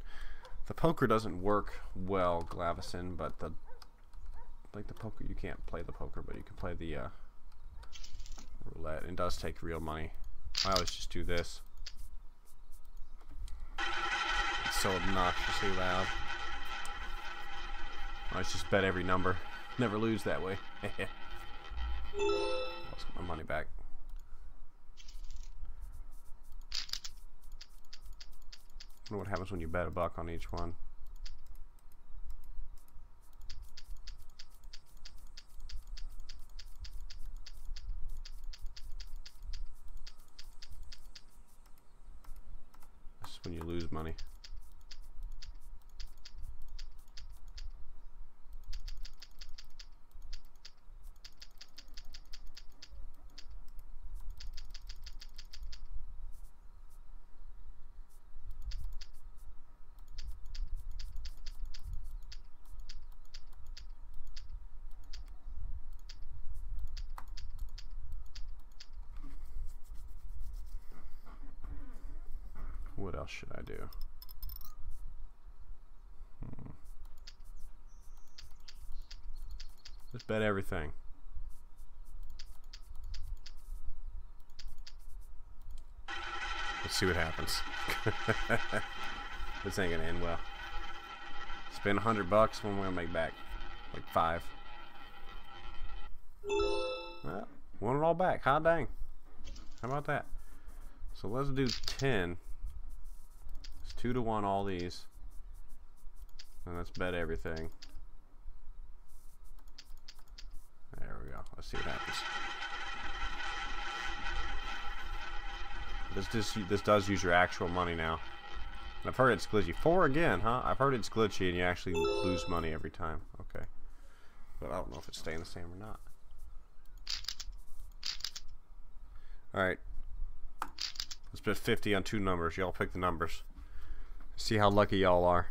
the poker doesn't work well, Glavison, but the poker, you can't play the poker, but you can play the roulette. It does take real money. I always just do this. It's so obnoxiously loud. I always just bet every number. Never lose that way. Let's get my money back. I wonder what happens when you bet $1 on each one. This is when you lose money. What else should I do? Just bet everything. Let's see what happens. This ain't gonna end well. Spend $100 when we're gonna make back like 5. Well, won it all back. Hot dang. How about that? So let's do 10. It's 2 to 1 all these. And let's bet everything. There we go. Let's see what happens. This does use your actual money now. I've heard it's glitchy. 4 again, huh? I've heard it's glitchy and you actually lose money every time. Okay. But I don't know if it's staying the same or not. Alright. Let's bet 50 on 2 numbers. Y'all pick the numbers. See how lucky y'all are.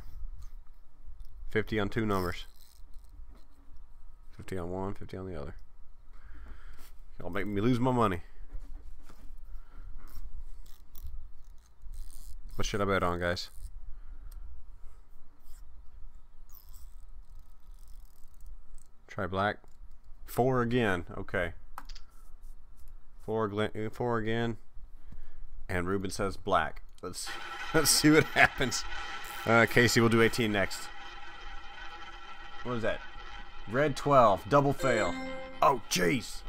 50 on 2 numbers. 50 on one, 50 on the other. Y'all make me lose my money. What should I bet on, guys? Try black. 4 again. Okay. 4 again. And Ruben says black. Let's see what happens. Casey, we'll do 18 next. What is that? Red 12. Double fail. Oh, jeez.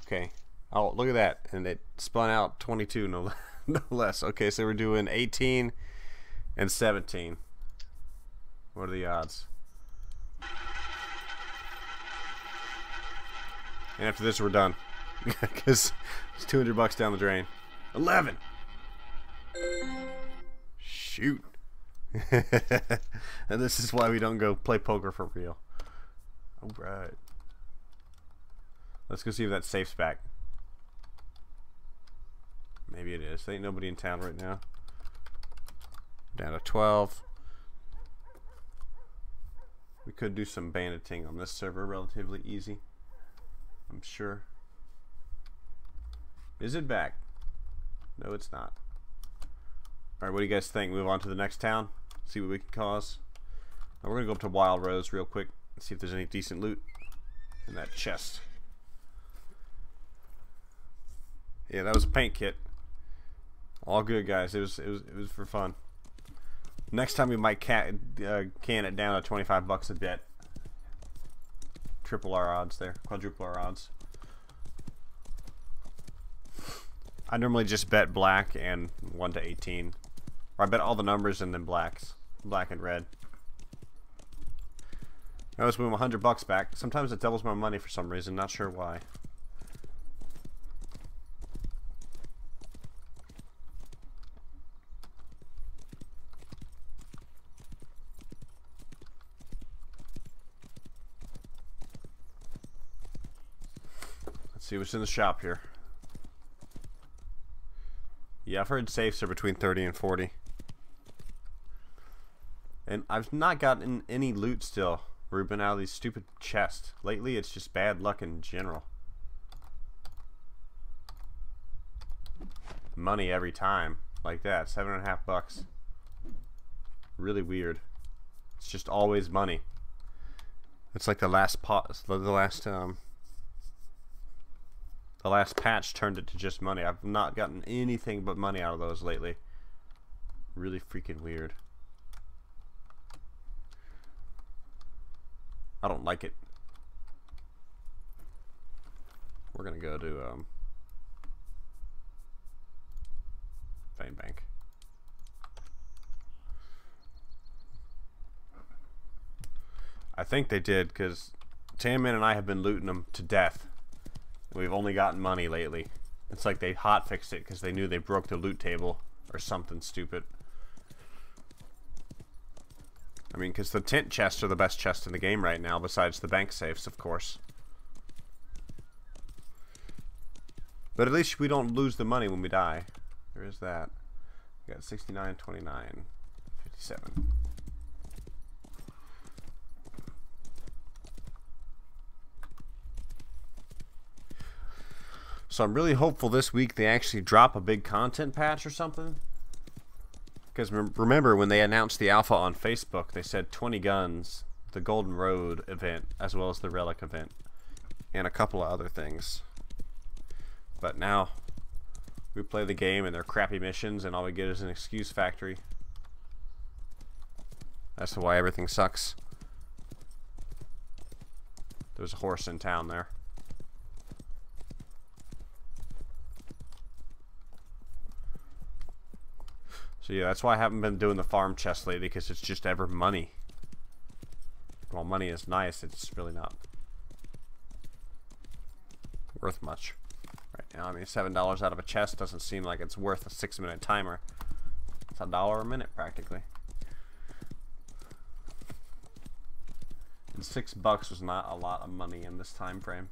Okay. Oh, look at that. And it spun out 22. No less. Okay, so we're doing 18 and 17. What are the odds? And after this, we're done. Because it's $200 down the drain. 11. Shoot. And this is why we don't go play poker for real. Alright. Let's go see if that safe's back. Maybe it is. There ain't nobody in town right now. Down to 12. We could do some banditing on this server relatively easy, I'm sure. Is it back? No, it's not. Alright, what do you guys think? Move on to the next town? See what we can cause? Now we're going to go up to Wild Rose real quick and see if there's any decent loot in that chest. Yeah, that was a paint kit. All good, guys. It was for fun. Next time we might can it down to $25 a bet. Triple our odds there. Quadruple our odds. I normally just bet black and 1 to 18. Or I bet all the numbers and then blacks. Black and red. I always win $100 back. Sometimes it doubles my money for some reason. Not sure why. Let's see what's in the shop here. Yeah, I've heard safes are between 30 and 40. And I've not gotten any loot still, Ruben, out of these stupid chests. Lately, it's just bad luck in general. Money every time, like that, $7.50. Really weird. It's just always money. It's like the last the last patch turned it to just money. I've not gotten anything but money out of those lately. Really freaking weird. I don't like it. We're gonna go to Vein Bank. I think they did, because Tan-Man and I have been looting them to death. We've only gotten money lately. It's like they hotfixed it because they knew they broke the loot table or something stupid. I mean, because the tent chests are the best chests in the game right now, besides the bank safes, of course. But at least we don't lose the money when we die. There is that. We got 69, 29, 57. So I'm really hopeful this week they actually drop a big content patch or something. Because remember, when they announced the alpha on Facebook, they said 20 guns, the Golden Road event, as well as the Relic event, and a couple of other things. But now, we play the game and they're crappy missions, and all we get is an excuse factory. That's why everything sucks. There's a horse in town there. So yeah, that's why I haven't been doing the farm chest lately, because it's just ever money. While money is nice, it's really not worth much right now. I mean, $7 out of a chest doesn't seem like it's worth a 6-minute timer. It's $1 a minute practically. And $6 was not a lot of money in this time frame.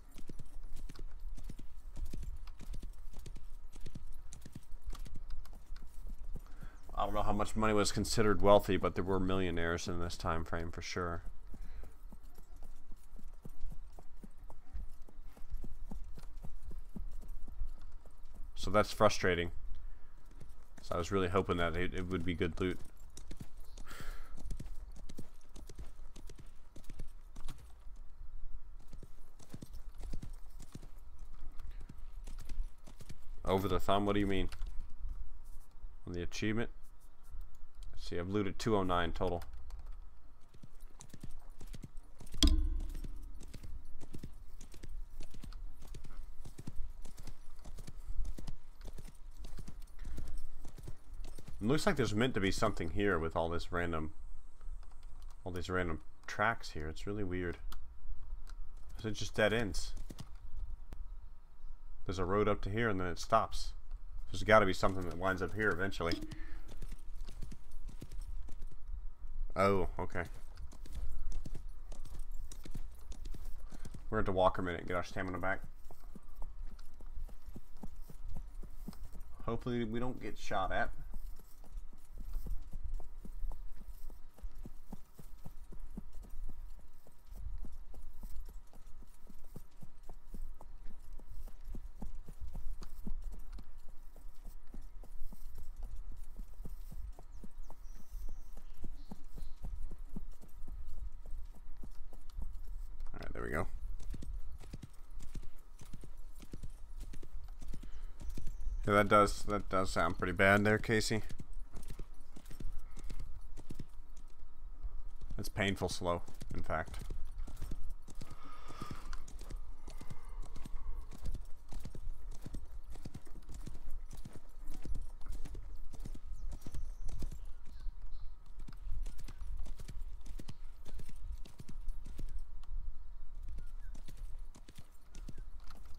I don't know how much money was considered wealthy, but there were millionaires in this time frame for sure. So that's frustrating. So I was really hoping that it would be good loot. Over the thumb? What do you mean? On the achievement? Let's see, I've looted 209 total. It looks like there's meant to be something here with all these random tracks here. It's really weird. So it just dead ends. There's a road up to here and then it stops. There's got to be something that winds up here eventually. Oh, okay. We're going to walk a minute and get our stamina back. Hopefully we don't get shot at. There we go. Yeah, that does sound pretty bad there, Casey. It's painful slow, in fact.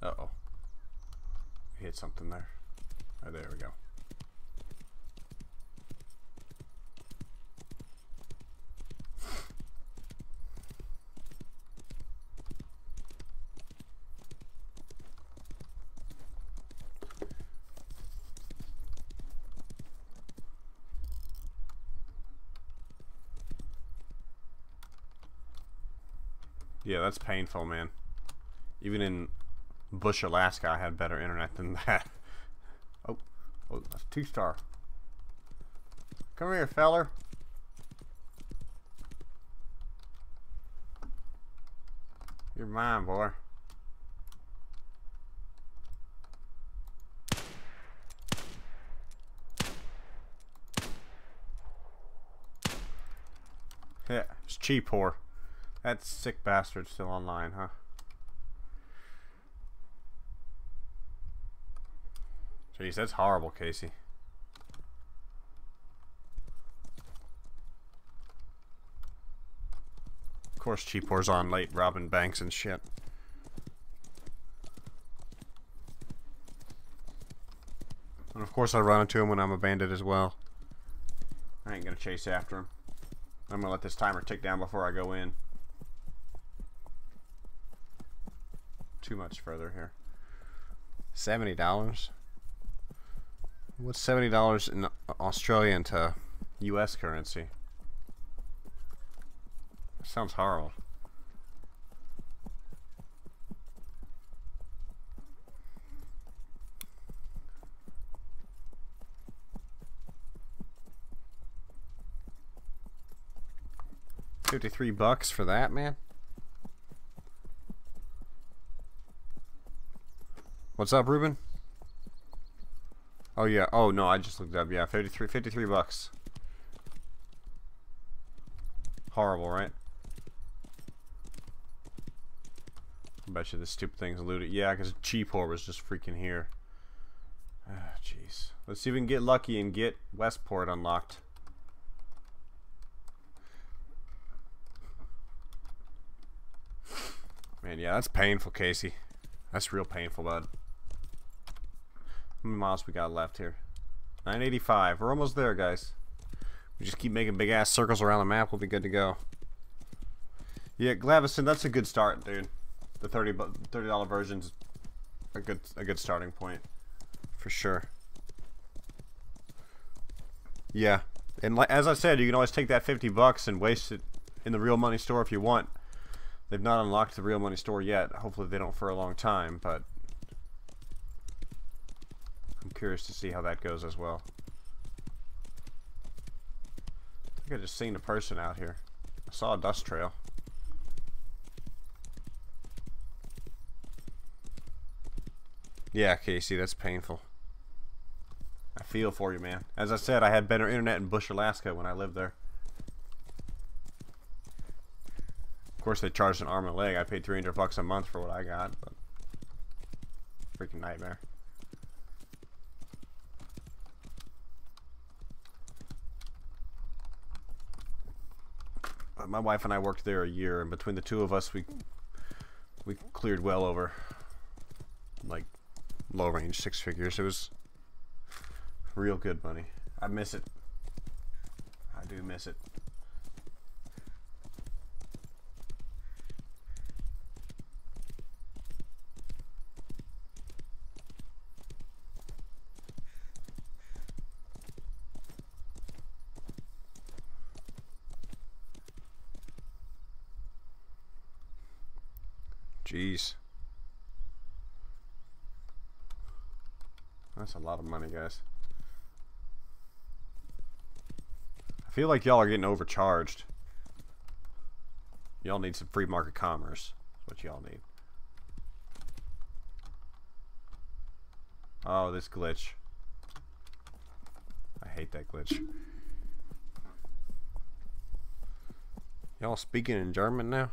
Uh-oh. Hit something there. Oh, there we go. Yeah, that's painful, man. Even in Bush, Alaska, I had better internet than that. Oh, that's 2-star. Come here, feller. You're mine, boy. Yeah, it's cheap whore. That sick bastard's still online, huh? Jeez, that's horrible, Casey. Of course, cheap whore's on late, robbing banks and shit. And of course, I run into him when I'm a bandit as well. I ain't gonna chase after him. I'm gonna let this timer tick down before I go in. Too much further here. $70? What's $70 in Australian to US currency? That sounds horrible. $53 for that, man. What's up, Ruben? Oh yeah. Oh no, I just looked up. Yeah, 53 bucks. Horrible, right? I bet you this stupid thing's looted. Yeah, because G-Port was just freaking here. Ah, jeez. Let's see if we can get lucky and get Westport unlocked. Man, yeah, that's painful, Casey. That's real painful, bud. How many miles we got left here? 985. We're almost there, guys. We just keep making big ass circles around the map. We'll be good to go. Yeah, Glavison, that's a good start, dude. The $30 version's a good starting point, for sure. Yeah, and as I said, you can always take that $50 and waste it in the real money store if you want. They've not unlocked the real money store yet. Hopefully they don't for a long time, but I'm curious to see how that goes as well. I think I just seen a person out here. I saw a dust trail. Yeah, Casey, that's painful. I feel for you, man. As I said, I had better internet in Bush, Alaska when I lived there. Of course, they charged an arm and a leg. I paid $300 a month for what I got, but freaking nightmare. My wife and I worked there a year, and between the two of us, we cleared well over like low range 6 figures. It was real good money. I miss it. I do miss it. Jeez. That's a lot of money, guys. I feel like y'all are getting overcharged. Y'all need some free market commerce. That's what y'all need. Oh, this glitch. I hate that glitch. Y'all speaking in German now?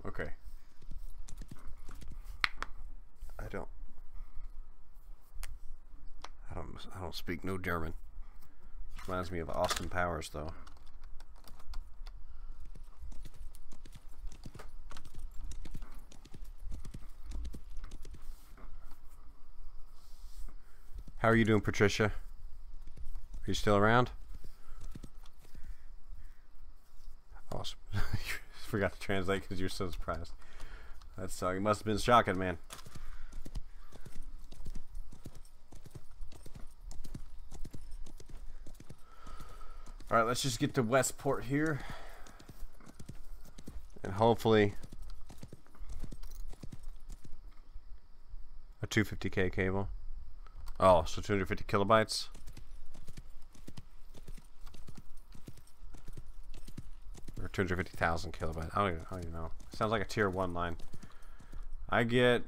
Okay. I don't speak no German. Reminds me of Austin Powers, though. How are you doing, Patricia? Are you still around? Awesome. Forgot to translate because you're so surprised. That's it must have been shocking, man. All right, let's just get to Westport here, and hopefully a 250K cable. Oh, so 250 kilobytes. Or 250,000 kilobytes. I don't even know. Sounds like a tier 1 line. I get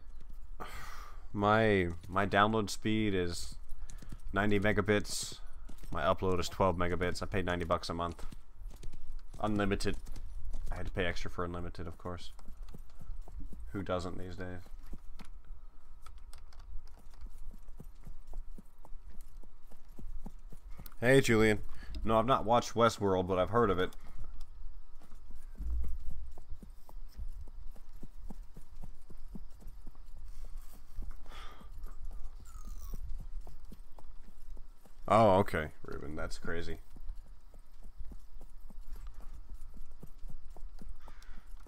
my download speed is 90 megabits. My upload is 12 megabits. I paid $90 a month. Unlimited. I had to pay extra for unlimited, of course. Who doesn't these days? Hey, Julian. No, I've not watched Westworld, but I've heard of it. Oh, okay, Ruben, that's crazy.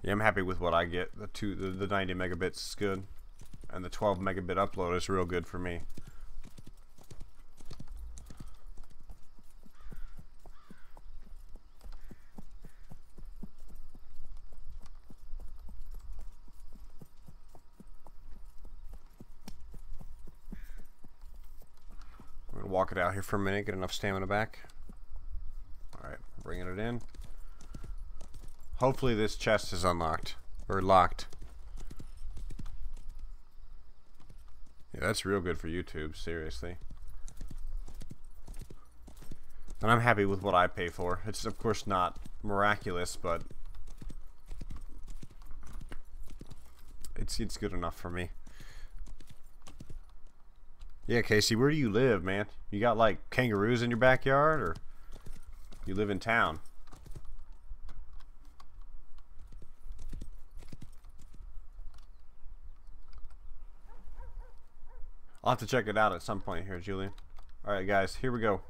Yeah, I'm happy with what I get. The 90 megabits is good, and the 12 megabit upload is real good for me. walk it out here for a minute, get enough stamina back. Alright, bringing it in. Hopefully this chest is unlocked. Or locked. Yeah, that's real good for YouTube, seriously. And I'm happy with what I pay for. It's of course not miraculous, but it's good enough for me. Yeah, Casey, where do you live, man? You got like kangaroos in your backyard, or you live in town? I'll have to check it out at some point here, Julian. Alright, guys, here we go.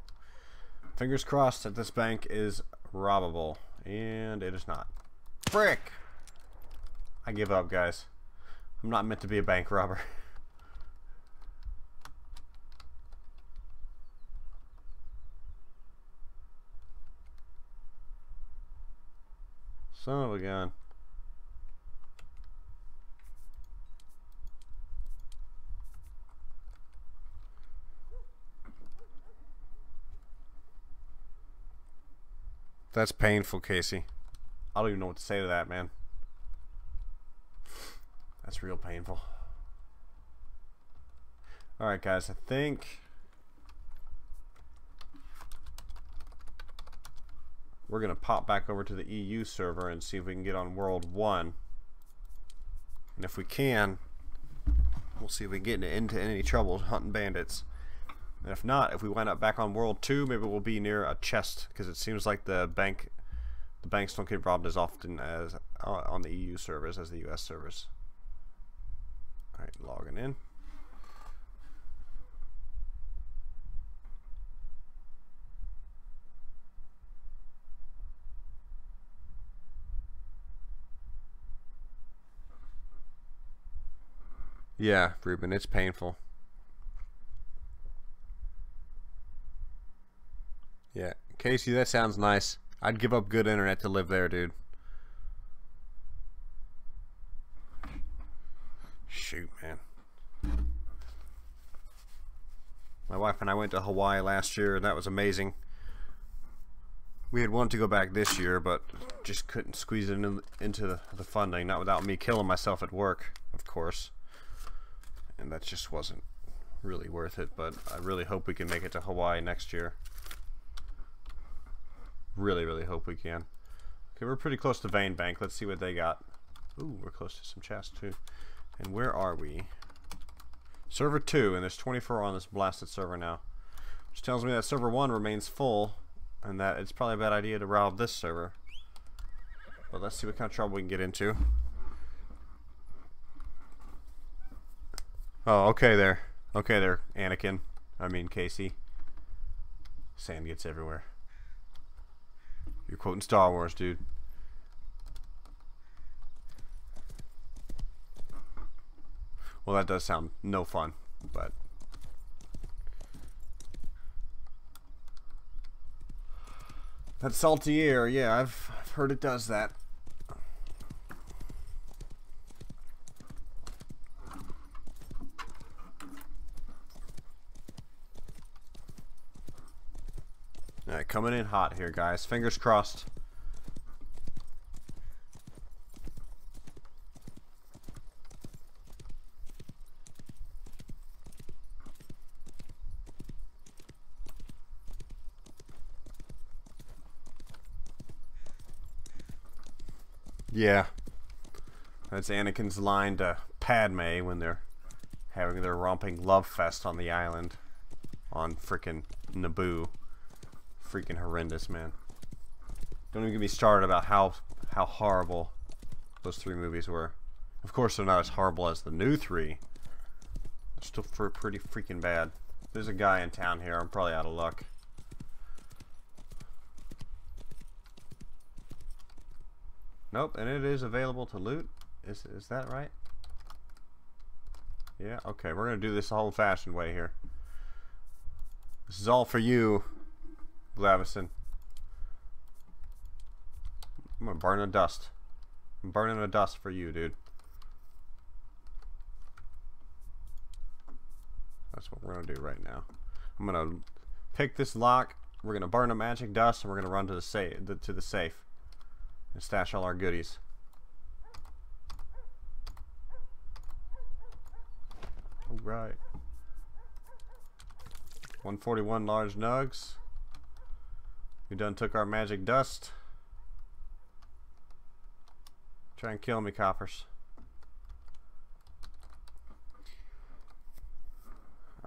Fingers crossed that this bank is robbable. And it is not. Frick! I give up, guys. I'm not meant to be a bank robber. Son of a gun. That's painful, Casey. I don't even know what to say to that, man. That's real painful. Alright, guys, I think we're going to pop back over to the EU server and see if we can get on World 1. And if we can, we'll see if we can get into any trouble hunting bandits. And if not, if we wind up back on World 2, maybe we'll be near a chest, because it seems like the banks don't get robbed as often as on the EU servers as the US servers. Alright, logging in. Yeah, Ruben, it's painful. Yeah, Casey, that sounds nice. I'd give up good internet to live there, dude. Shoot, man. My wife and I went to Hawaii last year, and that was amazing. We had wanted to go back this year, but just couldn't squeeze it into the funding. Not without me killing myself at work, of course. And that just wasn't really worth it, but I really hope we can make it to Hawaii next year. Really hope we can. Okay, we're pretty close to Vein Bank. Let's see what they got. Ooh, we're close to some chests too. And where are we? Server 2, and there's 24 on this blasted server now. Which tells me that server 1 remains full, and that it's probably a bad idea to rob this server. But let's see what kind of trouble we can get into. Oh, okay there. Okay there, Anakin. I mean, Casey. Sand gets everywhere. You're quoting Star Wars, dude. Well, that does sound no fun, but that salty air, yeah, I've heard it does that. Alright, coming in hot here, guys. Fingers crossed. Yeah. That's Anakin's line to Padme when they're having their romping love fest on the island on frickin' Naboo. Freaking horrendous, man. Don't even get me started about how horrible those 3 movies were. Of course, they're not as horrible as the new 3. They're still pretty freaking bad. There's a guy in town here. I'm probably out of luck. Nope, and it is available to loot. Is that right? Yeah, okay. We're gonna do this the old-fashioned way here. This is all for you, Glavison. I'm gonna burn the dust. I'm burning the dust for you, dude. That's what we're gonna do right now. I'm gonna pick this lock. We're gonna burn a magic dust, and we're gonna run to the safe, and stash all our goodies. All right. 141 large nugs. We done took our magic dust. Try and kill me, coppers.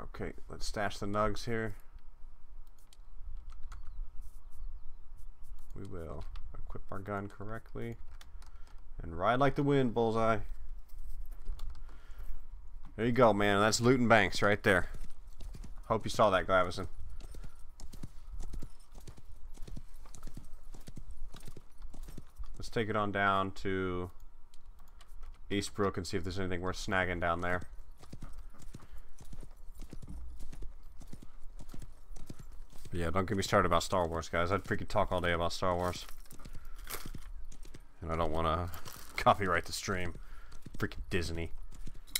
Okay, let's stash the nugs here. We will equip our gun correctly and ride like the wind, bullseye. There you go, man. That's looting banks right there. Hope you saw that, Glavison. Let's take it on down to Eastbrook and see if there's anything worth snagging down there. But yeah, don't get me started about Star Wars, guys. I'd freaking talk all day about Star Wars. And I don't want to copyright the stream. Freaking Disney.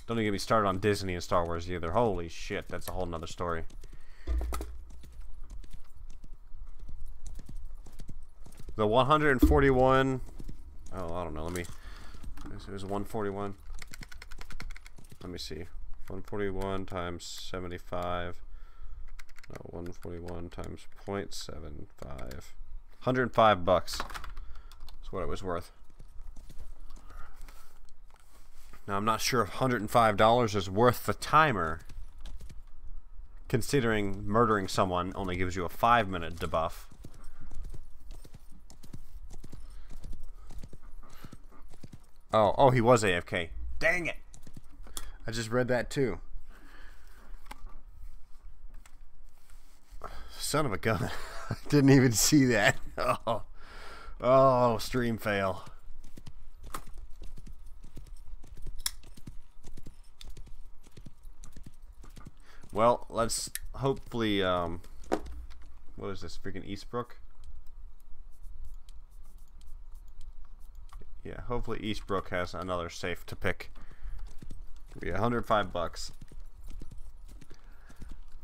Don't even get me started on Disney and Star Wars either. Holy shit, that's a whole nother story. The 141. Oh, I don't know. Let me. It was 141. Let me see. 141 times 75. No, 141 times 0.75. 105 bucks. That's what it was worth. Now, I'm not sure if $105 is worth the timer, considering murdering someone only gives you a 5-minute debuff. Oh, he was AFK. Dang it! I just read that too. Son of a gun. I didn't even see that. Oh, stream fail. Well, let's hopefully, what is this, freaking Eastbrook? Yeah, hopefully Eastbrook has another safe to pick. Yeah, 105 bucks.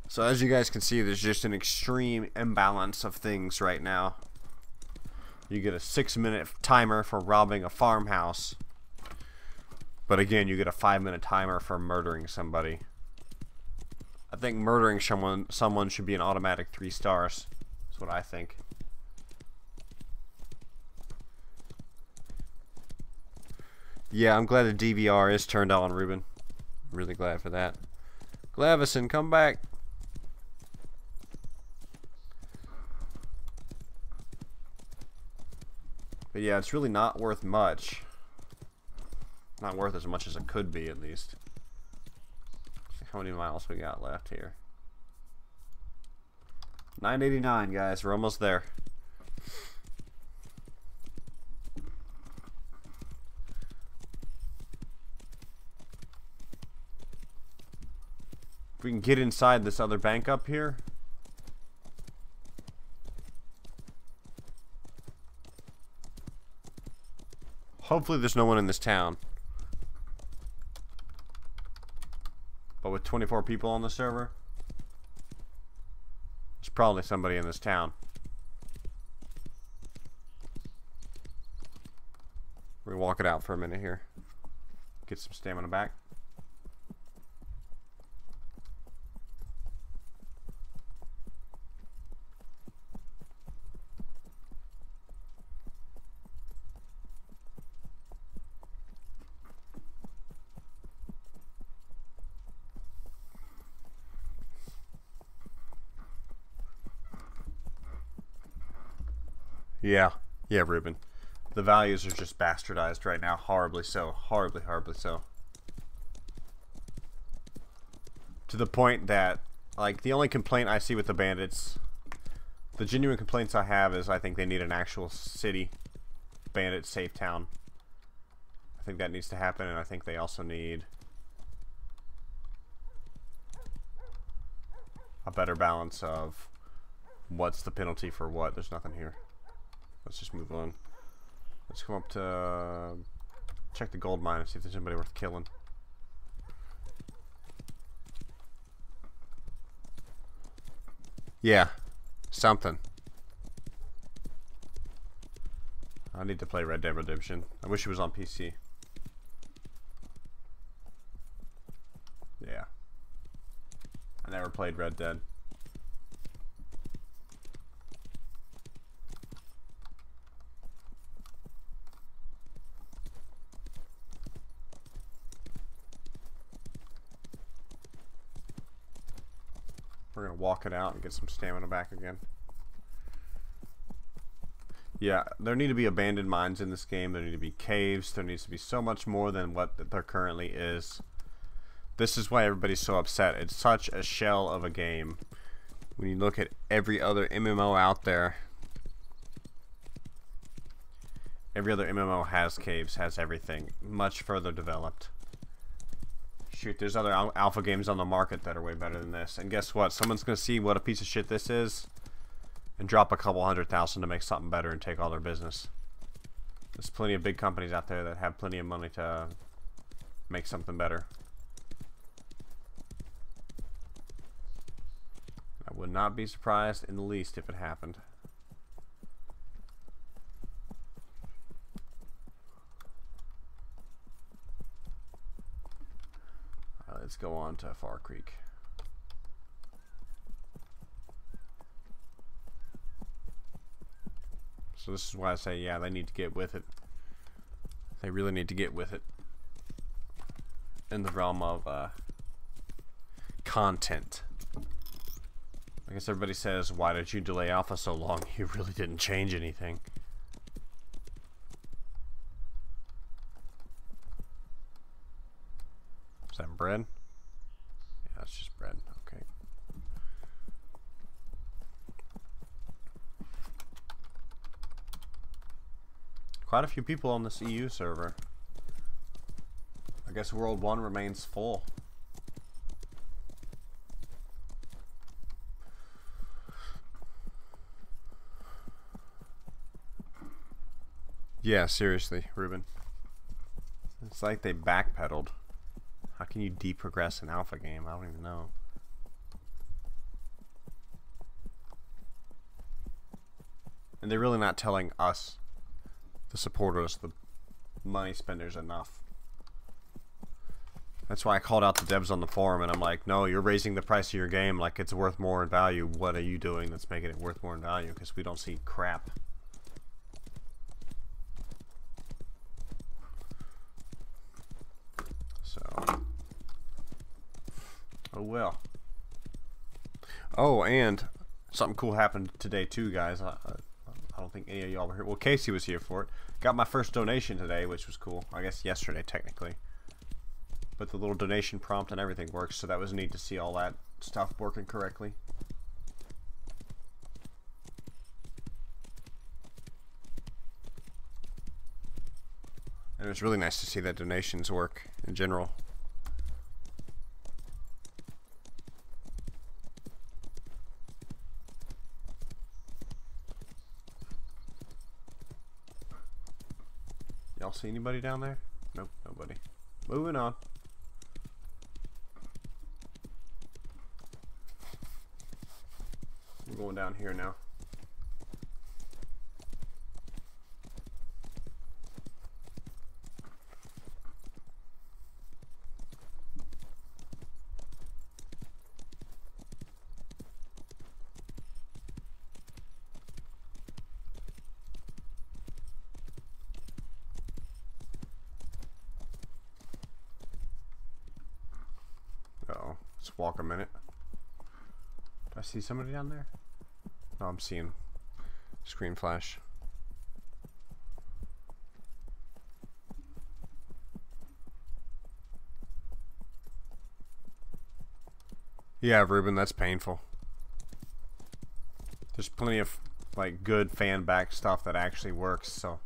So as you guys can see, there's just an extreme imbalance of things right now. You get a 6-minute timer for robbing a farmhouse. But again, you get a 5-minute timer for murdering somebody. I think murdering someone should be an automatic 3 stars. That's what I think. Yeah, I'm glad the DVR is turned on, Ruben. I'm really glad for that. Glavison, come back. But yeah, it's really not worth much. Not worth as much as it could be, at least. How many miles we got left here? 989, guys. We're almost there. If we can get inside this other bank up here. Hopefully there's no one in this town. But with 24 people on the server, there's probably somebody in this town. We're gonna walk it out for a minute here. Get some stamina back. Yeah, Ruben. The values are just bastardized right now. Horribly so. Horribly so. To the point that, like, the only complaint I see with the bandits, the genuine complaints I have is I think they need an actual city bandit safe town. I think that needs to happen, and I think they also need a better balance of what's the penalty for what. There's nothing here. Let's just move on. Let's come up to check the gold mine and see if there's anybody worth killing. Yeah, something. I need to play Red Dead Redemption. I wish it was on PC. Yeah. I never played Red Dead. We're gonna walk it out and get some stamina back again. Yeah, there need to be abandoned mines in this game. There need to be caves. There needs to be so much more than what there currently is. This is why everybody's so upset. It's such a shell of a game. When you look at every other MMO out there, every other MMO has caves, has everything. Much further developed. Shoot, there's other alpha games on the market that are way better than this. And guess what? Someone's going to see what a piece of shit this is and drop a couple $100,000 to make something better and take all their business. There's plenty of big companies out there that have plenty of money to make something better. I would not be surprised in the least if it happened. Let's go on to Far Creek. So this is why I say, yeah, they need to get with it. They really need to get with it in the realm of content. I guess everybody says, why did you delay alpha so long? You really didn't change anything. Is that bread? Yeah, it's just bread. Okay. Quite a few people on this EU server. I guess World 1 remains full. Yeah, seriously, Ruben. It's like they backpedaled. How can you deprogress an alpha game? I don't even know. And they're really not telling us, the supporters, the money spenders, enough. That's why I called out the devs on the forum and I'm like, no, you're raising the price of your game like it's worth more in value. What are you doing that's making it worth more in value? Because we don't see crap. Oh well. Oh, and something cool happened today too, guys. I don't think any of y'all were here. Well, Casey was here for it. Got my first donation today, which was cool. I guess yesterday, technically. But the little donation prompt and everything works, so that was neat to see all that stuff working correctly. And it was really nice to see that donations work in general. Y'all see anybody down there? Nope, nobody. Moving on. I'm going down here now. Uh-oh. Let's walk a minute. Do I see somebody down there? No, I'm seeing screen flash. Yeah, Ruben, that's painful. There's plenty of like good fan back stuff that actually works, so.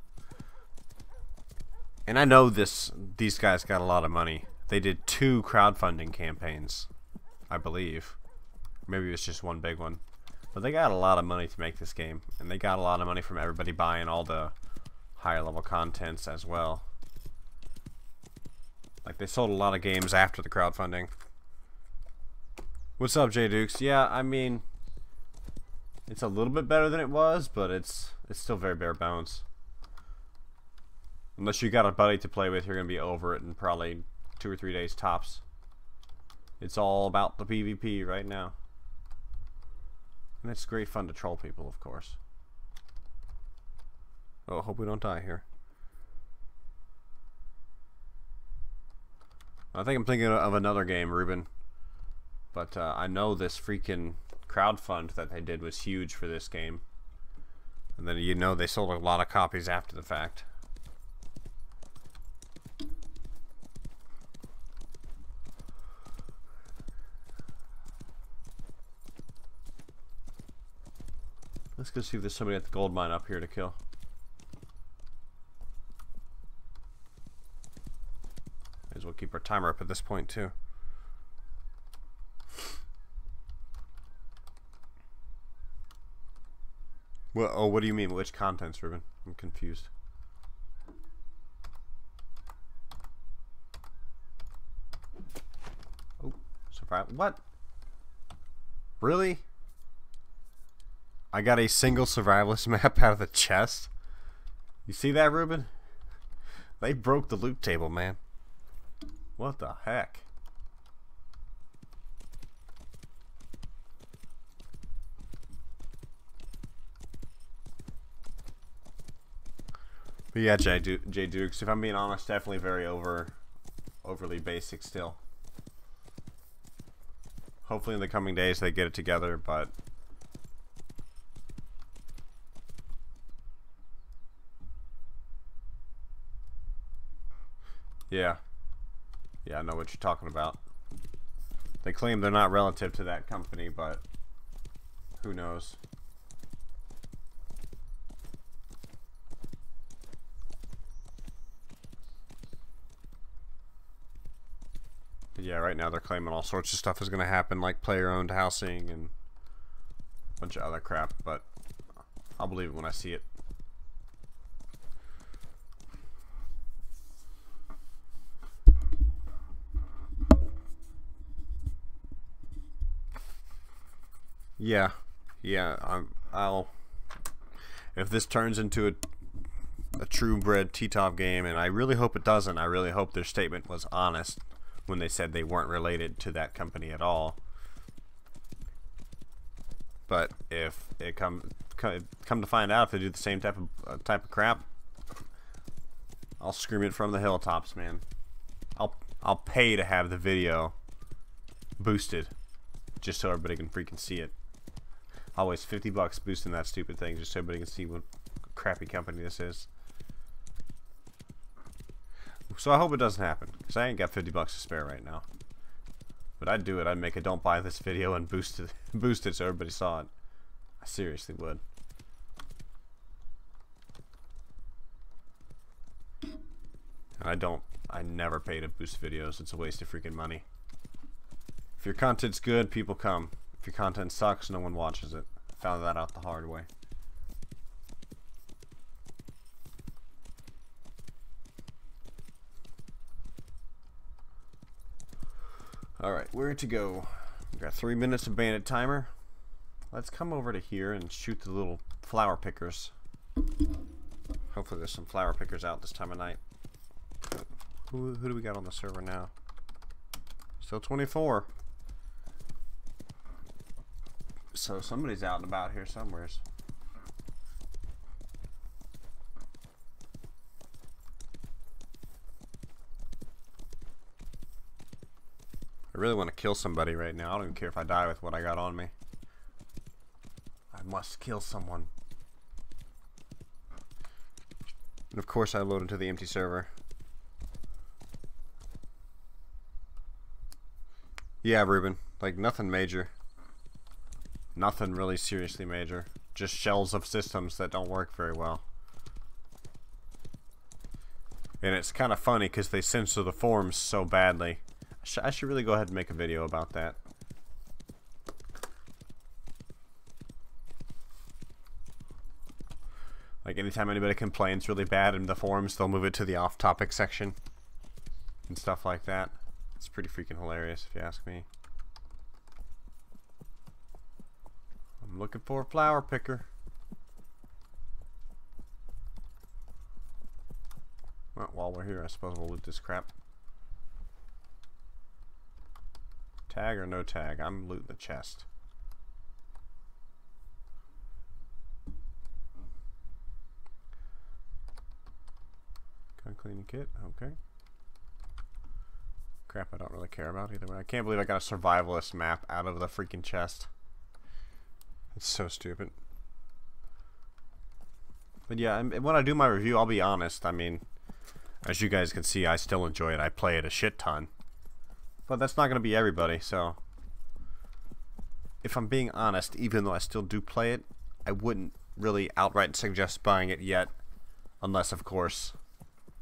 And I know these guys got a lot of money. They did 2 crowdfunding campaigns, I believe. Maybe it was just one big one. But they got a lot of money to make this game. And they got a lot of money from everybody buying all the higher level contents as well. Like, they sold a lot of games after the crowdfunding. What's up, J Dukes? Yeah, I mean, It's a little bit better than it was, but it's still very bare bones. Unless you got a buddy to play with, you're gonna be over it in probably 2 or 3 days tops. It's all about the PvP right now. And it's great fun to troll people, of course. Oh, hope we don't die here. I think I'm thinking of another game, Ruben. But I know this freaking crowdfund that they did was huge for this game. And then, you know, they sold a lot of copies after the fact. Let's go see if there's somebody at the gold mine up here to kill. May as well keep our timer up at this point too. Well, oh, what do you mean? Which contents, Ruben? I'm confused. Oh, surprise! What? Really? I got a single survivalist map out of the chest. You see that, Ruben? They broke the loot table, man. What the heck? But yeah, J Dukes, if I'm being honest, definitely very overly basic still. Hopefully in the coming days they get it together, but yeah, I know what you're talking about. They claim they're not relative to that company, but who knows? But yeah, right now they're claiming all sorts of stuff is going to happen, like player-owned housing and a bunch of other crap, but I'll believe it when I see it. Yeah, I'll if this turns into a true bred T-top game, and I really hope it doesn't. I really hope their statement was honest when they said they weren't related to that company at all. But if it come to find out if they do the same type of crap, I'll scream it from the hilltops, man. I'll pay to have the video boosted just so everybody can freaking see it. I'll waste $50 boosting that stupid thing just so everybody can see what crappy company this is. So I hope it doesn't happen, because I ain't got $50 to spare right now. But I'd do it. I'd make a don't buy this video and boost it so everybody saw it. I seriously would. And I never pay to boost videos. It's a waste of freaking money. If your content's good, people come. If your content sucks, no one watches it. Found that out the hard way. Alright, where to go? We've got 3 minutes of bandit timer. Let's come over to here and shoot the little flower pickers. Hopefully there's some flower pickers out this time of night. Who do we got on the server now? Still 24. So somebody's out and about here somewheres. I really want to kill somebody right now. I don't even care if I die with what I got on me. I must kill someone. And of course I load into the empty server. Yeah, Ruben. Like nothing major. Nothing really seriously major. Just shells of systems that don't work very well. And it's kind of funny because they censor the forums so badly. I should really go ahead and make a video about that. Like anytime anybody complains really bad in the forums, they'll move it to the off-topic section and stuff like that. It's pretty freaking hilarious if you ask me. I'm looking for a flower picker. Well, while we're here, I suppose we'll loot this crap. Tag or no tag? I'm looting the chest. Gun cleaning kit, okay. Crap I don't really care about either way. I can't believe I got a survivalist map out of the freaking chest. It's so stupid. But yeah, when I do my review, I'll be honest. I mean, as you guys can see, I still enjoy it. I play it a shit ton. But that's not going to be everybody, so... If I'm being honest, even though I still do play it, I wouldn't really outright suggest buying it yet. Unless, of course,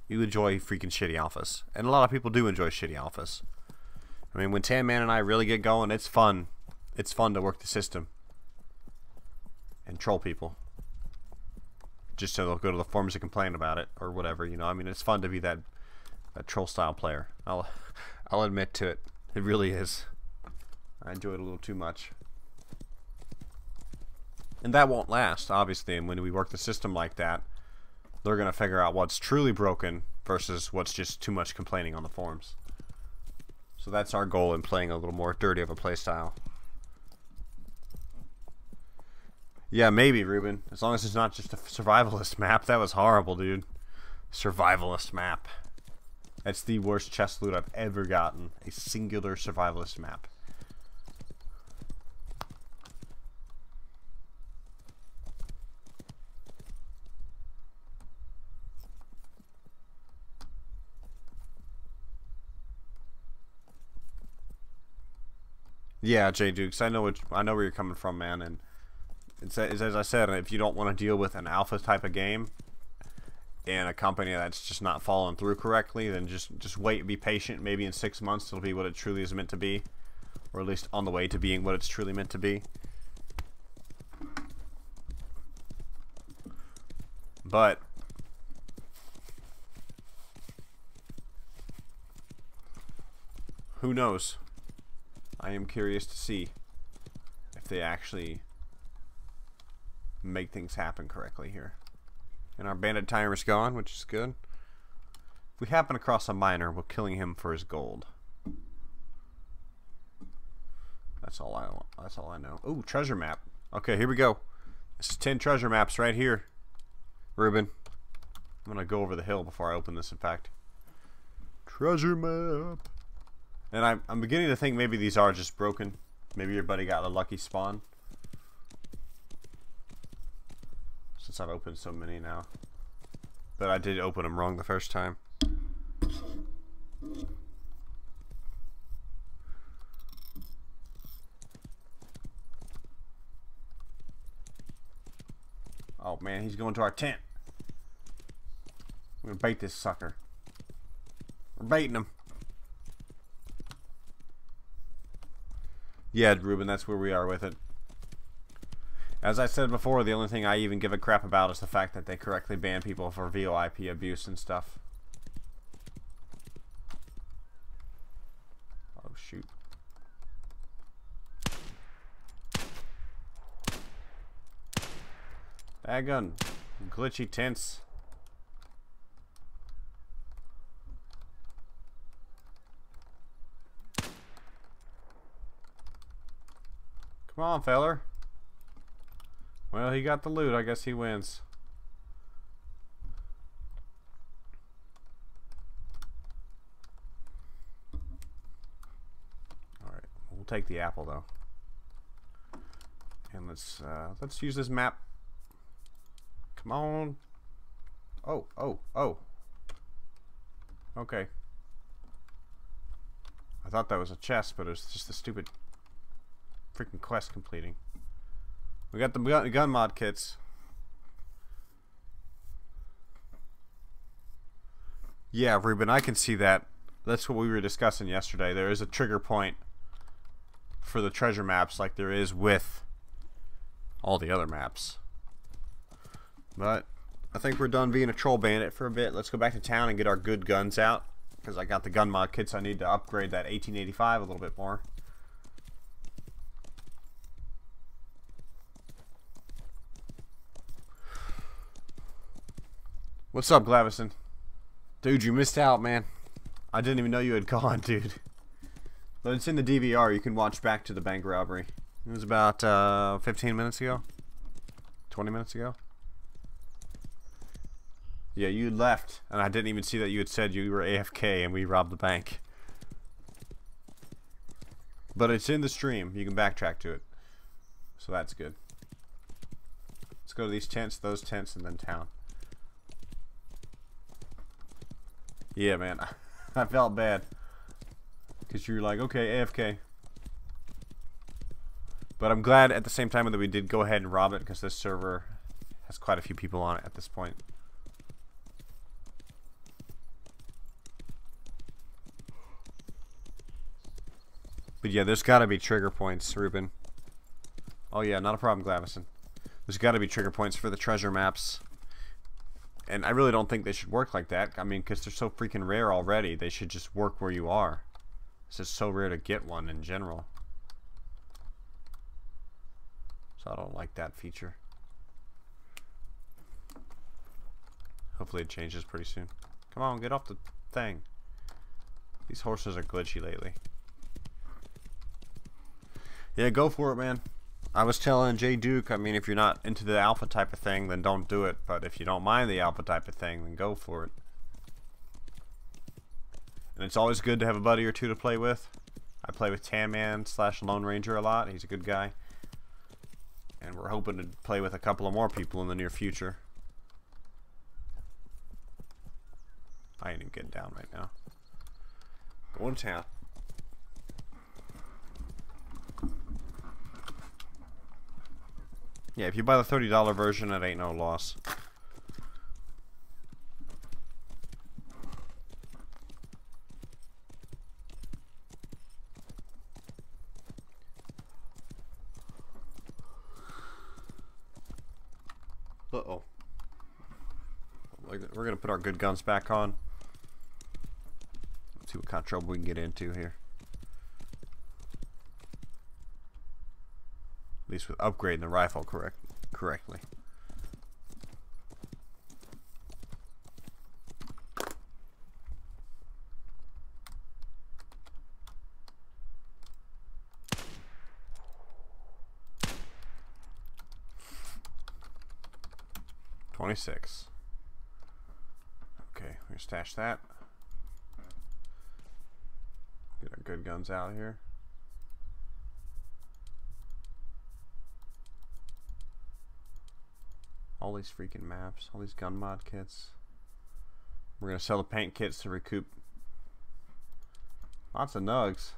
you enjoy freaking shitty alphas. And a lot of people do enjoy shitty alphas. I mean, when Tan Man and I really get going, it's fun. It's fun to work the system. And troll people. Just so they'll go to the forums and complain about it. Or whatever, you know. I mean, it's fun to be that troll style player. I'll admit to it. It really is. I enjoy it a little too much. And that won't last, obviously. And when we work the system like that, they're going to figure out what's truly broken versus what's just too much complaining on the forums. So that's our goal in playing a little more dirty of a playstyle. Yeah, maybe, Ruben. As long as it's not just a survivalist map. That was horrible, dude. Survivalist map. That's the worst chest loot I've ever gotten. A singular survivalist map. Yeah, J Dukes, I know where you're coming from, man, and it's as I said, if you don't want to deal with an alpha type of game and a company that's just not following through correctly, then just wait, be patient. Maybe in 6 months it'll be what it truly is meant to be, or at least on the way to being what it's truly meant to be. But who knows? I am curious to see if they actually make things happen correctly here. And our bandit timer's gone, which is good. If we happen across a miner, we're killing him for his gold. That's all I know. Ooh, treasure map. Okay, here we go. This is 10 treasure maps right here, Ruben. I'm gonna go over the hill before I open this, in fact. Treasure map. And I'm beginning to think maybe these are just broken. Maybe your buddy got a lucky spawn. Since I've opened so many now. But I did open them wrong the first time. Oh man, he's going to our tent. We're gonna bait this sucker. We're baiting him. Yeah, Ruben, that's where we are with it. As I said before, the only thing I even give a crap about is the fact that they correctly ban people for VoIP abuse and stuff. Oh, shoot. Daggone. Glitchy tents. Come on, feller. Well, he got the loot. I guess he wins. Alright, we'll take the apple, though. And let's use this map. Come on. Oh. Okay. I thought that was a chest, but it was just a stupid freaking quest completing. We got the gun mod kits. Yeah, Ruben, I can see that. That's what we were discussing yesterday. There is a trigger point for the treasure maps like there is with all the other maps. But I think we're done being a troll bandit for a bit. Let's go back to town and get our good guns out, because I got the gun mod kits. I need to upgrade that 1885 a little bit more. What's up, Glavison? Dude, you missed out, man. I didn't even know you had gone, dude. But it's in the DVR. You can watch back to the bank robbery. It was about 15 minutes ago. 20 minutes ago. Yeah, you left, and I didn't even see that you had said you were AFK and we robbed the bank. But it's in the stream. You can backtrack to it. So that's good. Let's go to these tents, those tents, and then town. Yeah, man. I felt bad. Because you're like, okay, AFK. But I'm glad at the same time that we did go ahead and rob it, because this server has quite a few people on it at this point. But yeah, there's got to be trigger points, Ruben. Oh yeah, not a problem, Glavison. There's got to be trigger points for the treasure maps. And I really don't think they should work like that. I mean, because they're so freaking rare already. They should just work where you are. It's just so rare to get one in general. So I don't like that feature. Hopefully it changes pretty soon. Come on, get off the thing. These horses are glitchy lately. Yeah, go for it, man. I was telling Jay Duke, I mean, if you're not into the alpha type of thing, then don't do it. But if you don't mind the alpha type of thing, then go for it. And it's always good to have a buddy or two to play with. I play with Tan-Man / Lone Ranger a lot. He's a good guy. And we're hoping to play with a couple of more people in the near future. I ain't even getting down right now. Going to town. Yeah, if you buy the $30 version, it ain't no loss. Uh-oh. We're going to put our good guns back on. Let's see what kind of trouble we can get into here. At least with upgrading the rifle correctly. $26. Okay, we're gonna stash that. Get our good guns out here. All these freaking maps, all these gun mod kits. We're gonna sell the paint kits to recoup lots of nugs.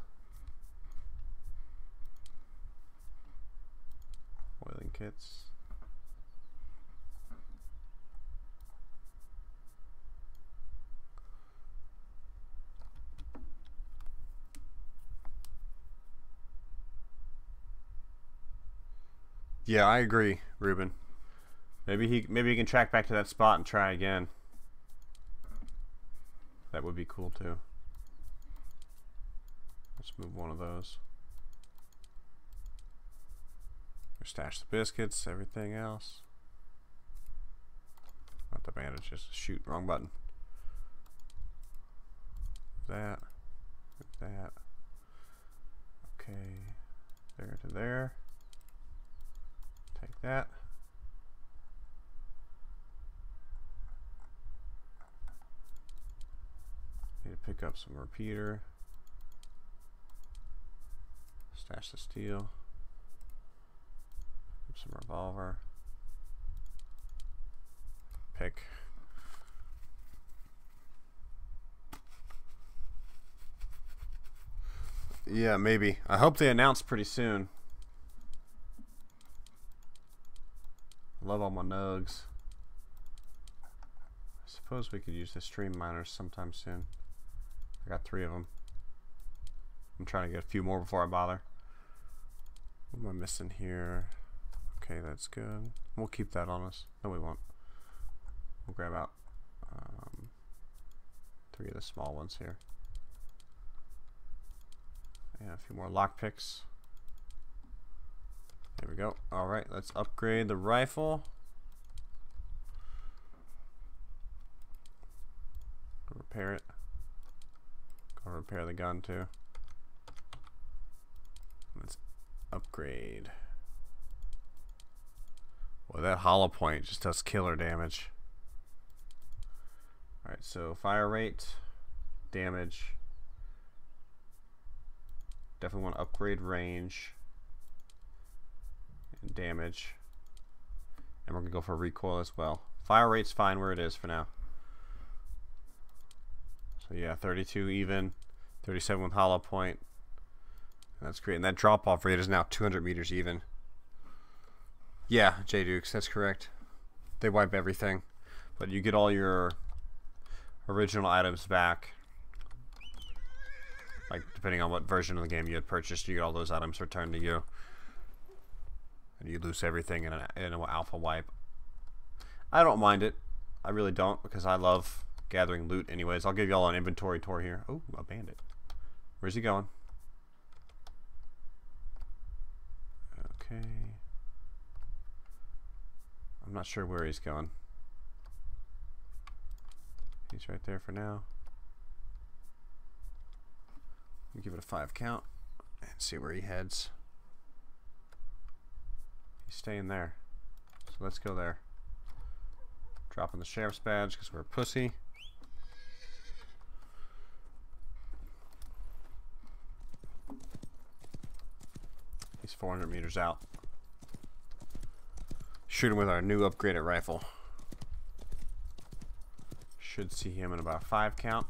Oiling kits. Yeah, I agree, Ruben. Maybe he can track back to that spot and try again. That would be cool too. Let's move one of those. Stash the biscuits, everything else. Not the bandages. Shoot, wrong button. That. That. Okay. There to there. Take that. Need to pick up some repeater. Stash the steel. Pick up some revolver. Pick. Yeah, maybe. I hope they announce pretty soon. Love all my nugs. I suppose we could use the stream miners sometime soon. I got 3 of them. I'm trying to get a few more before I bother. What am I missing here? Okay, that's good. We'll keep that on us. No, we won't. We'll grab out 3 of the small ones here. And a few more lockpicks. There we go. Alright, let's upgrade the rifle. repair it. Go repair the gun too. Let's upgrade. Well, that hollow point just does killer damage. Alright, so fire rate, damage. Definitely want to upgrade range and damage. And we're going to go for recoil as well. Fire rate's fine where it is for now. So yeah, 32 even, 37 with hollow point. That's great. And that drop off rate is now 200 meters even. Yeah, J-Dukes, that's correct. They wipe everything. But you get all your original items back. Like, depending on what version of the game you had purchased, you get all those items returned to you. And you lose everything in an alpha wipe. I don't mind it. I really don't, because I love gathering loot anyways. I'll give y'all an inventory tour here. Oh, a bandit. Where's he going? Okay. I'm not sure where he's going. He's right there for now. Let me give it a 5 count and see where he heads. He's staying there. So let's go there. Dropping the sheriff's badge because we're a pussy. He's 400 meters out. Shoot him with our new upgraded rifle. Should see him in about 5 count.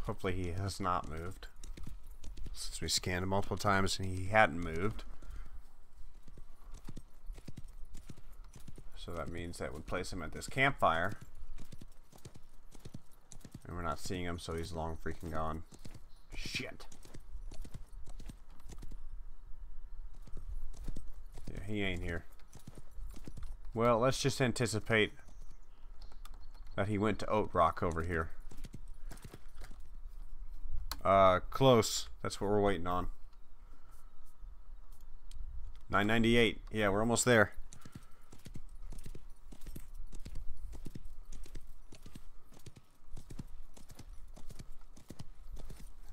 Hopefully he has not moved, since we scanned him multiple times and he hadn't moved. So that means that would place him at this campfire. And we're not seeing him, so he's long freaking gone. Shit. Yeah, he ain't here. Well, let's just anticipate that he went to Oat Rock over here. Close. That's what we're waiting on. 998. Yeah, we're almost there.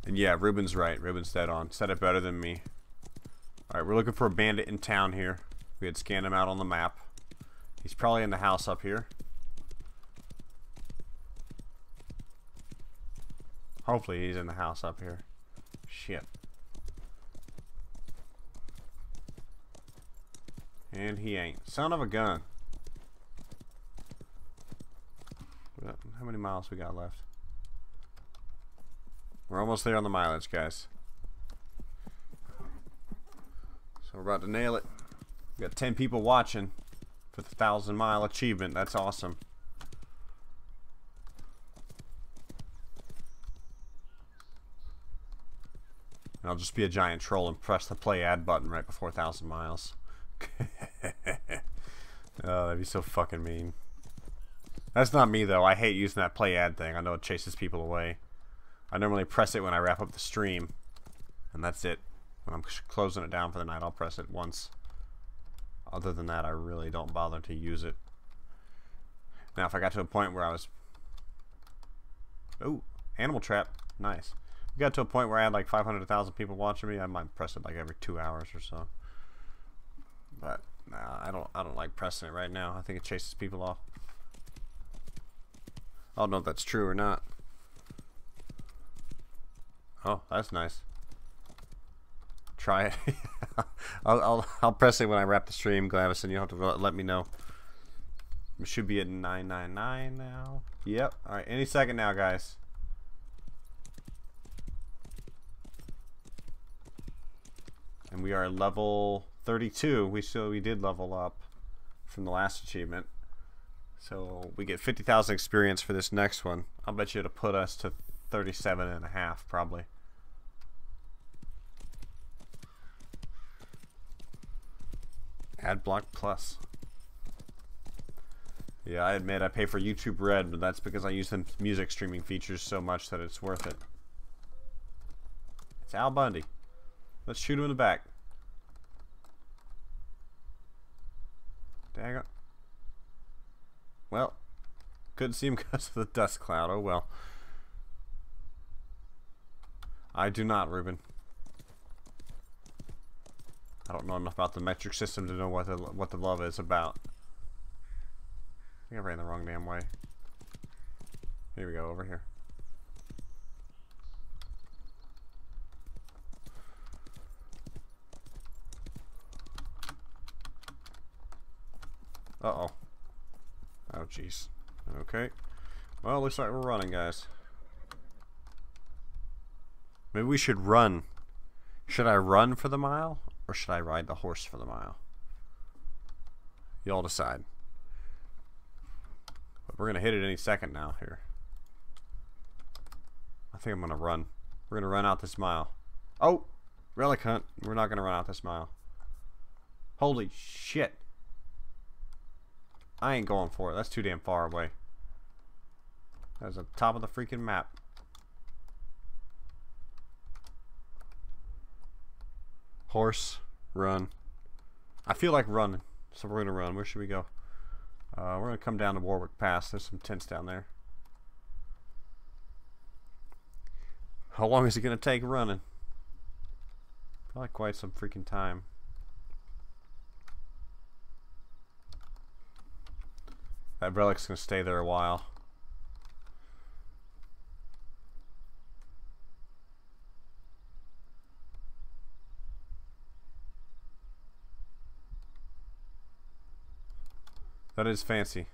And yeah, Ruben's right. Ruben's dead on. Said it better than me. Alright, we're looking for a bandit in town here. We had scanned him out on the map. He's probably in the house up here. Hopefully he's in the house up here. Shit. And he ain't. Son of a gun. How many miles we got left? We're almost there on the mileage, guys. So we're about to nail it. We got 10 people watching for the 1,000-mile achievement. That's awesome. And I'll just be a giant troll and press the play ad button right before 1,000 miles. Oh, that'd be so fucking mean. That's not me though. I hate using that play ad thing. I know it chases people away. I normally press it when I wrap up the stream, and that's it. When I'm closing it down for the night, I'll press it once. Other than that, I really don't bother to use it. Now, if I got to a point where I was... Ooh, animal trap. Nice. We got to a point where I had like 500 to 1,000 people watching me, I might press it like every 2 hours or so. But nah, I don't like pressing it right now. I think it chases people off. I don't know if that's true or not. Oh, that's nice. Try it. I'll press it when I wrap the stream, Glavis, and you'll have to let me know. We should be at 999 now. Yep. All right. Any second now, guys. And we are level 32. We did level up from the last achievement. So we get 50,000 experience for this next one. I'll bet you it'll put us to 37.5 probably. Adblock Plus. Yeah, I admit I pay for YouTube Red, but that's because I use the music streaming features so much that it's worth it. It's Al Bundy. Let's shoot him in the back. Dang it. Well, Couldn't see him because of the dust cloud. Oh well. I do not, Ruben. I don't know enough about the metric system to know what the love is about. I think I ran the wrong damn way. Here we go, over here. Uh-oh. Oh, jeez. Okay. Well, looks like we're running, guys. Maybe we should run. Should I run for the mile? Or should I ride the horse for the mile? Y'all decide. But we're going to hit it any second now here. I think I'm going to run. We're going to run out this mile. Oh! Relic hunt. We're not going to run out this mile. Holy shit. I ain't going for it. That's too damn far away. That's the top of the freaking map. Horse, run. I feel like running, so we're gonna run. Where should we go? We're gonna come down to Warwick Pass. There's some tents down there. How long is it gonna take running? Probably quite some freaking time. That relic's gonna stay there a while. That is fancy.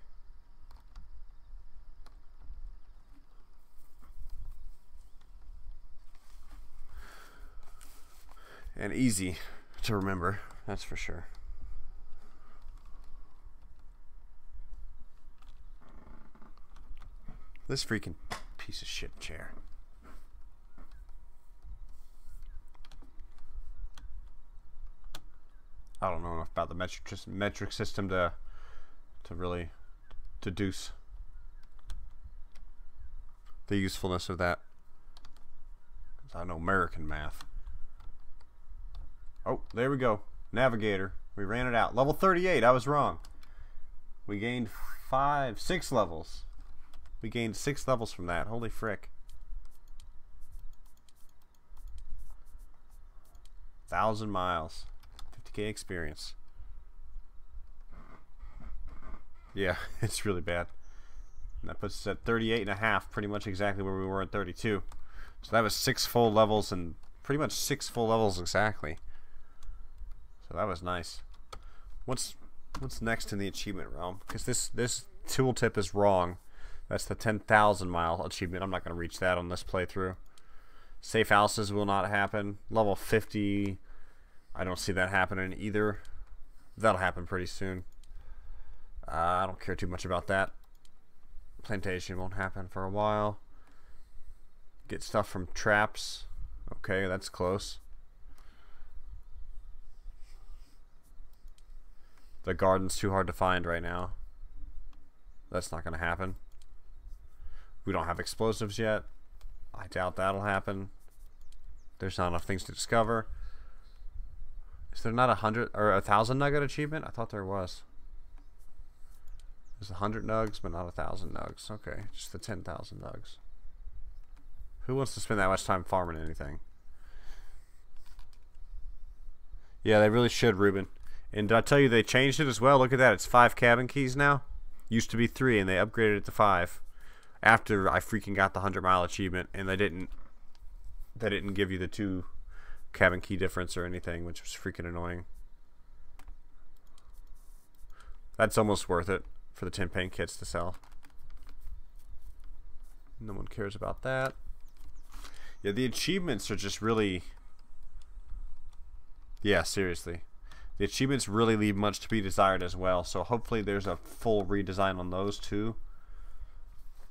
And easy to remember, that's for sure. This freaking piece of shit chair. I don't know enough about the metric system to really deduce the usefulness of that. 'Cause I know American math. Oh, there we go. Navigator. We ran it out. Level 38. I was wrong. We gained 6 levels. We gained 6 levels from that. Holy frick. 1,000 miles. 50k experience. Yeah, it's really bad. And that puts us at 38.5, pretty much exactly where we were at 32. So that was 6 full levels, and pretty much 6 full levels exactly. So that was nice. What's next in the achievement realm? Because this tooltip is wrong. That's the 10,000 mile achievement. I'm not going to reach that on this playthrough. Safe houses will not happen. Level 50, I don't see that happening either. That'll happen pretty soon. I don't care too much about that. Plantation won't happen for a while. Get stuff from traps. Okay, that's close. The garden's too hard to find right now. That's not going to happen. We don't have explosives yet. I doubt that'll happen. There's not enough things to discover. Is there not 100 or 1,000 nugget achievement? I thought there was. There's 100 nugs, but not 1,000 nugs. Okay, just the 10,000 nugs. Who wants to spend that much time farming anything? Yeah, they really should, Ruben. And did I tell you they changed it as well? Look at that. It's 5 cabin keys now. Used to be 3, and they upgraded it to 5. After I freaking got the 100-mile achievement, and they didn't give you the 2 cabin key difference or anything, which was freaking annoying. That's almost worth it for the 10 paint kits to sell. No one cares about that. Yeah, the achievements are just really... Yeah, seriously. The achievements really leave much to be desired as well, so hopefully there's a full redesign on those too.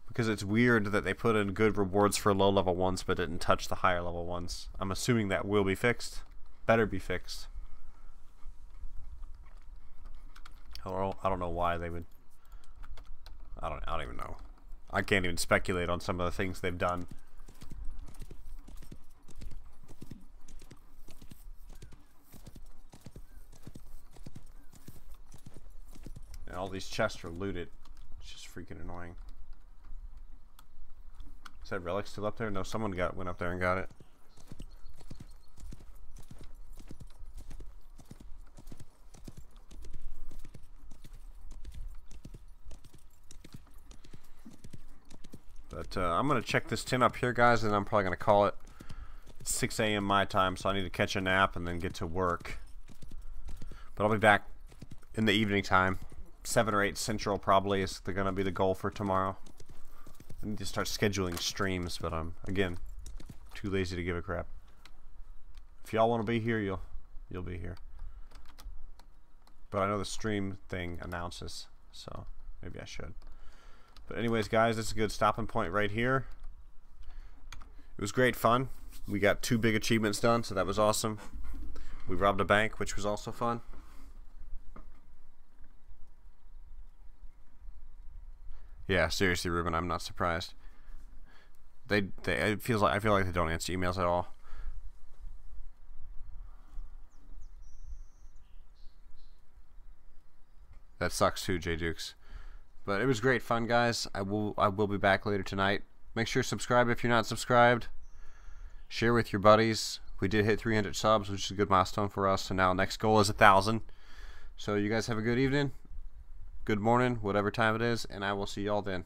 Because it's weird that they put in good rewards for low level ones but didn't touch the higher level ones. I'm assuming that will be fixed. Better be fixed. I don't know why they would... I don't even know. I can't even speculate on some of the things they've done. And all these chests are looted. It's just freaking annoying. that relic still up there? No, someone went up there and got it. But I'm going to check this tin up here, guys, and I'm probably going to call it. It's 6 a.m. my time, so I need to catch a nap and then get to work. But I'll be back in the evening time. 7 or 8 Central probably is going to be the goal for tomorrow. I need to start scheduling streams, but I'm, again, too lazy to give a crap. If y'all want to be here, you'll be here. But I know the stream thing announces, so maybe I should. But anyways, guys, this is a good stopping point right here. It was great fun. We got 2 big achievements done, so that was awesome. We robbed a bank, which was also fun. Yeah, seriously, Ruben, I'm not surprised. I feel like they don't answer emails at all. That sucks too, J Dukes. But it was great fun, guys. I will be back later tonight. Make sure to subscribe if you're not subscribed. Share with your buddies. We did hit 300 subs, which is a good milestone for us. So now next goal is 1,000. So you guys have a good evening, good morning, whatever time it is, and I will see y'all then.